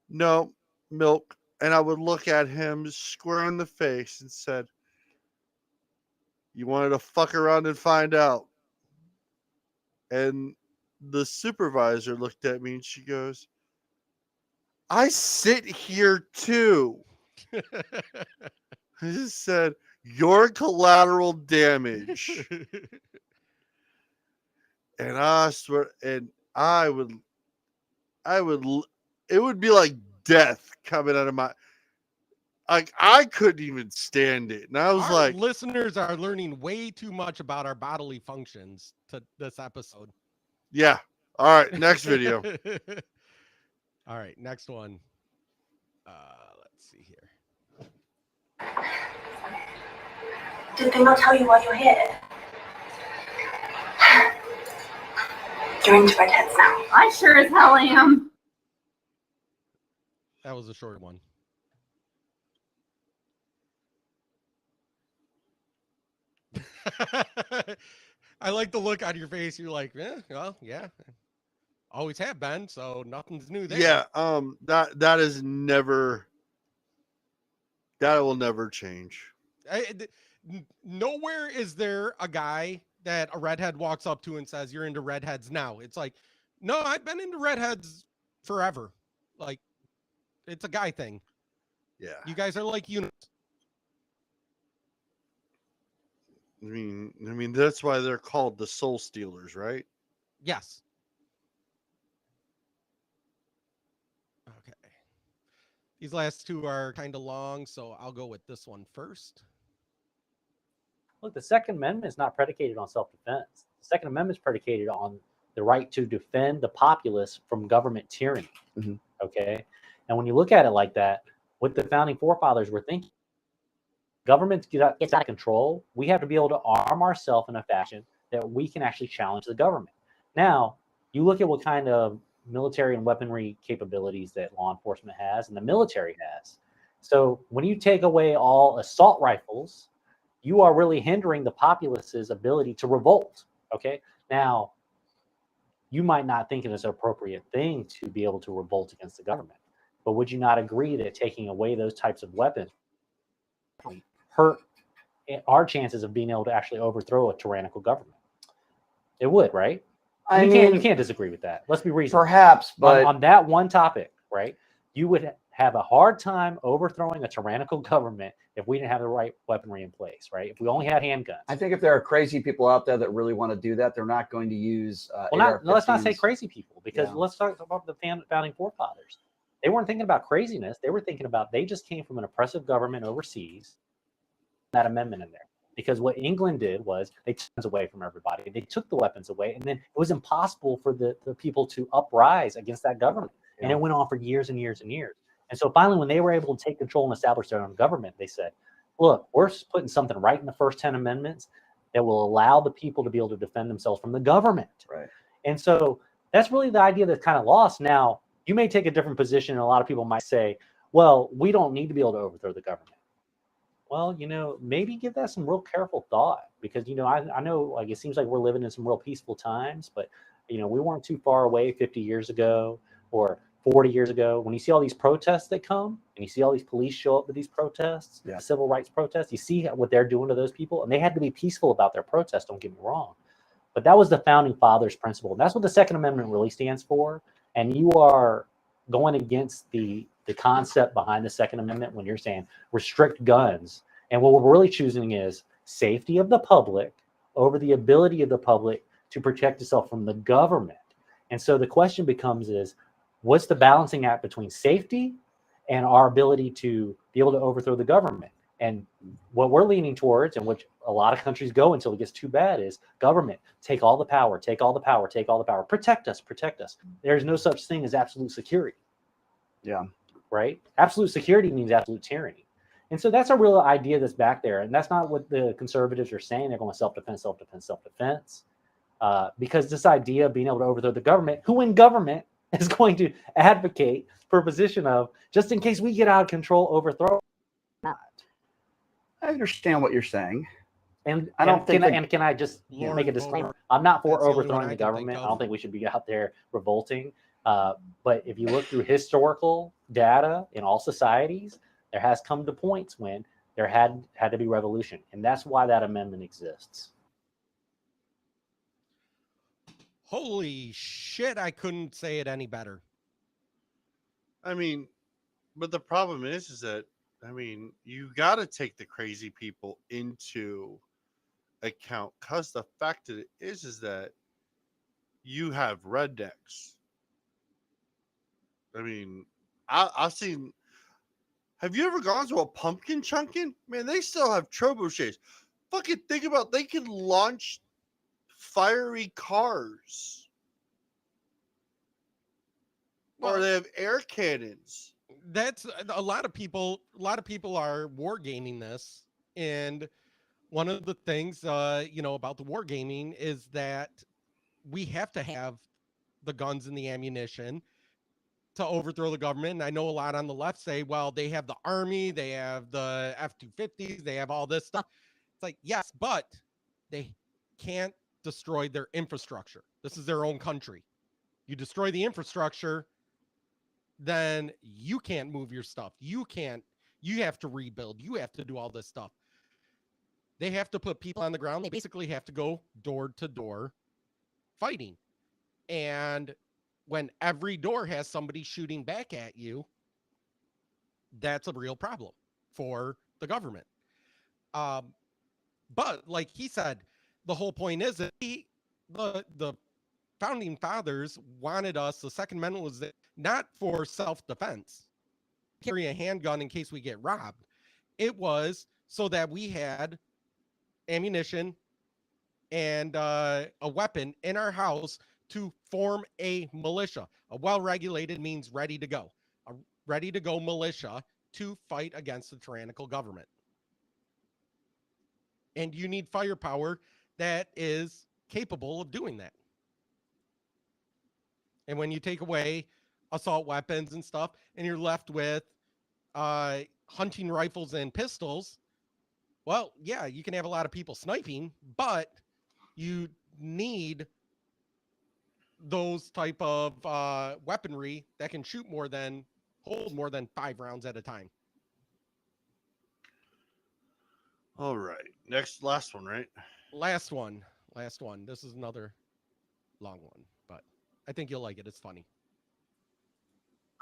No, milk. And I would look at him square in the face and said, "You wanted to fuck around and find out." And the supervisor looked at me and she goes, "I sit here too." I just said, "Your collateral damage." And I swear, and it would be like death coming out of my, like, I couldn't even stand it. And I was Our like, listeners are learning way too much about our bodily functions to this episode. yeah. All right. Next video. All right. Next one. Let's see here. Did they not tell you why you're here? You're into redheads now. I sure as hell am. That was a short one. I like the look on your face. You're like, well, yeah. Always have been, so nothing's new there. Yeah. That is never, that will never change. Nowhere is there a guy that a redhead walks up to and says, "You're into redheads now." It's like, no, I've been into redheads forever. Like, it's a guy thing. Yeah. You guys are like units. I mean, that's why they're called the Soul Stealers, right? Yes. Okay. These last two are kind of long, so I'll go with this one first. Look, the Second Amendment is not predicated on self-defense. The Second Amendment is predicated on the right to defend the populace from government tyranny. Mm-hmm. Okay? And when you look at it like that, what the founding forefathers were thinking, government gets out of control, we have to be able to arm ourselves in a fashion that we can actually challenge the government. Now, you look at what kind of military and weaponry capabilities that law enforcement has and the military has. So when you take away all assault rifles, you are really hindering the populace's ability to revolt. Okay. Now, you might not think it is an appropriate thing to be able to revolt against the government, but would you not agree that taking away those types of weapons hurt our chances of being able to actually overthrow a tyrannical government? It would, right? You can't disagree with that. Let's be reasonable. Perhaps, but on that one topic, right? You would have a hard time overthrowing a tyrannical government if we didn't have the right weaponry in place, right? If we only had handguns. I think if there are crazy people out there that really want to do that, they're not going to use. Let's not say crazy people, because Yeah. let's talk about the founding forefathers. They weren't thinking about craziness. They were thinking about, they just came from an oppressive government overseas. That amendment in there, because what England did was they took guns away from everybody. They took the weapons away, and then it was impossible for the people to uprise against that government. And it went on for years and years and years. And so finally, when they were able to take control and establish their own government, they said, look, we're putting something right in the first 10 amendments that will allow the people to be able to defend themselves from the government. Right. And so that's really the idea that's kind of lost. Now, you may take a different position, and a lot of people might say, well, we don't need to be able to overthrow the government. Well, maybe give that some real careful thought, because, I know, like, it seems like we're living in some real peaceful times, but, we weren't too far away 50 years ago or 40 years ago. When you see all these protests that come, and you see all these police show up to these protests, the civil rights protests, you see what they're doing to those people, and they had to be peaceful about their protests, don't get me wrong. But that was the founding fathers' principle. And that's what the Second Amendment really stands for. And you are going against the concept behind the Second Amendment when you're saying restrict guns. And what we're really choosing is safety of the public over the ability of the public to protect itself from the government. And so the question becomes is, what's the balancing act between safety and our ability to be able to overthrow the government? And what we're leaning towards, and which a lot of countries go until it gets too bad, is government, take all the power, take all the power, take all the power, protect us, protect us. There's no such thing as absolute security. Yeah. Right? Absolute security means absolute tyranny. And so that's a real idea that's back there. And that's not what the conservatives are saying. They're going self-defense, self-defense, self-defense. Because this idea of being able to overthrow the government, who in government is going to advocate for a position of, just in case we get out of control, overthrow? Not. I understand what you're saying. And I don't think can I just make a disclaimer? I'm not for overthrowing the government. I don't think we should be out there revolting. But if you look through historical data in all societies, there has come to points when there had to be revolution. And that's why that amendment exists. Holy shit, I couldn't say it any better. I mean, but the problem is that, I mean, you got to take the crazy people into account, because the fact that it is that you have rednecks. I mean, I've seen. Have you ever gone to a pumpkin chunkin'? Man, they still have trebuchets. Fucking think about, they can launch fiery cars, or they have air cannons. That's a lot of people. A lot of people are wargaming this, and one of the things, about the wargaming is that we have to have the guns and the ammunition to overthrow the government. And I know a lot on the left say, well, they have the army, they have the F-250s, they have all this stuff. It's like, yes, but they can't destroy their infrastructure. This is their own country. You destroy the infrastructure, then you can't move your stuff. You have to rebuild. You have to do all this stuff. They have to put people on the ground. They basically have to go door to door fighting. And when every door has somebody shooting back at you, that's a real problem for the government. But like he said, the whole point is that the founding fathers wanted us, the Second Amendment was not for self-defense, carry a handgun in case we get robbed. It was so that we had ammunition and a weapon in our house to form a militia. A well-regulated means ready to go. A ready-to-go militia to fight against the tyrannical government. And you need firepower that is capable of doing that. And when you take away assault weapons and stuff, and you're left with hunting rifles and pistols, well, yeah, you can have a lot of people sniping, but you need those type of weaponry that can hold more than 5 rounds at a time. All right. Last one, right? Last one. This is another long one, but I think you'll like it. It's funny.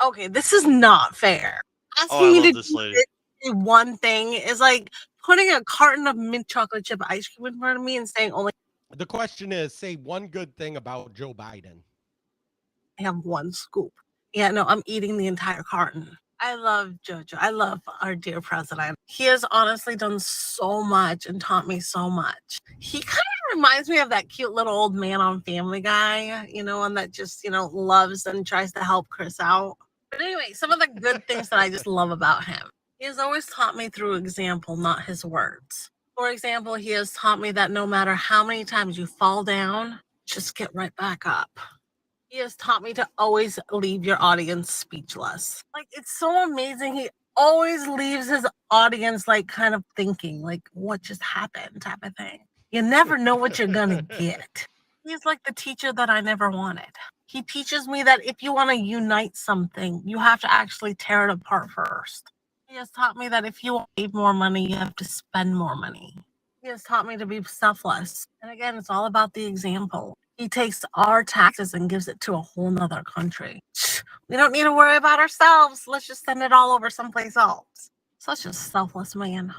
Okay, this is not fair. Asking me to do one thing is like putting a carton of mint chocolate chip ice cream in front of me and saying only. The question is, say one good thing about Joe Biden. I have one scoop. Yeah, no, I'm eating the entire carton. I love Jojo. I love our dear president. He has honestly done so much and taught me so much. He kind of reminds me of that cute little old man on Family Guy, and that just, loves and tries to help Chris out. But anyway, some of the good things that I just love about him. He has always taught me through example, not his words. For example, he has taught me that no matter how many times you fall down, just get right back up. He has taught me to always leave your audience speechless. Like, it's so amazing. He always leaves his audience, kind of thinking, what just happened type of thing. You never know what you're going to get. He's like the teacher that I never wanted. He teaches me that if you want to unite something, you have to actually tear it apart first. He has taught me that if you want to save more money, you have to spend more money. He has taught me to be selfless. And again, it's all about the example. He takes our taxes and gives it to a whole nother country. We don't need to worry about ourselves. Let's just send it all over someplace else. Such a selfless man.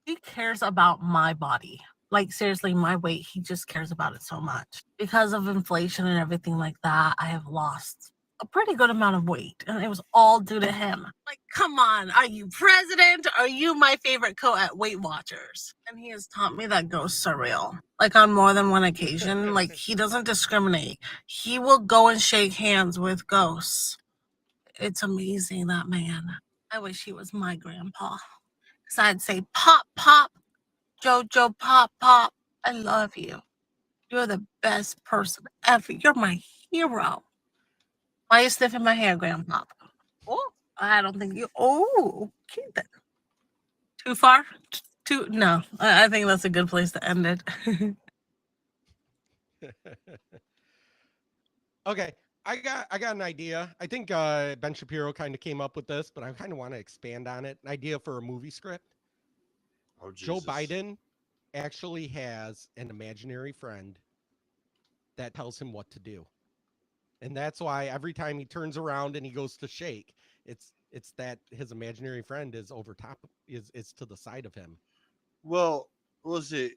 He cares about my body. Like, seriously, my weight, he just cares about it so much. Because of inflation and everything like that, I have lost a pretty good amount of weight, and it was all due to him. Like, come on, are you president? Are you my favorite co at Weight Watchers? And he has taught me that ghosts are real. Like, on more than one occasion, like, he doesn't discriminate. He will go and shake hands with ghosts. It's amazing, that man. I wish he was my grandpa. Because I'd say, Pop, Pop, Jojo, Pop, Pop, I love you. You're the best person ever. You're my hero. Why are you sniffing my hair, Grandpa? Oh, I don't think you. Oh, okay then. Too far? Too? No, I think that's a good place to end it. Okay, I got an idea. I think Ben Shapiro kind of came up with this, but I kind of want to expand on it. An idea for a movie script. Oh, Joe Jesus. Biden actually has an imaginary friend that tells him what to do. And that's why every time he turns around and he goes to shake, it's that his imaginary friend is over top, is to the side of him. Well, was it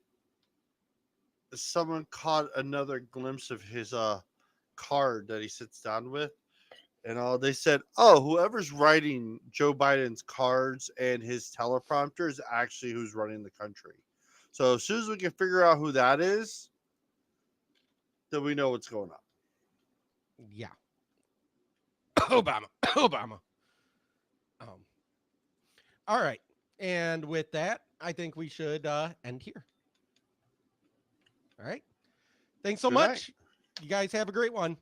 someone caught another glimpse of his card that he sits down with? And they said, oh, whoever's writing Joe Biden's cards and his teleprompter is actually who's running the country. So as soon as we can figure out who that is, then we know what's going on. Yeah. Obama. All right. And with that, I think we should end here. All right. Thanks so Good much. night. You guys have a great one.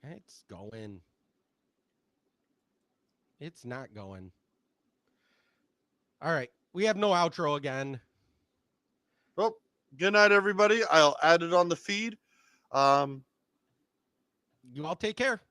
It's going. It's not going. All right. We have no outro again. Well, good night, everybody. I'll add it on the feed. You all take care.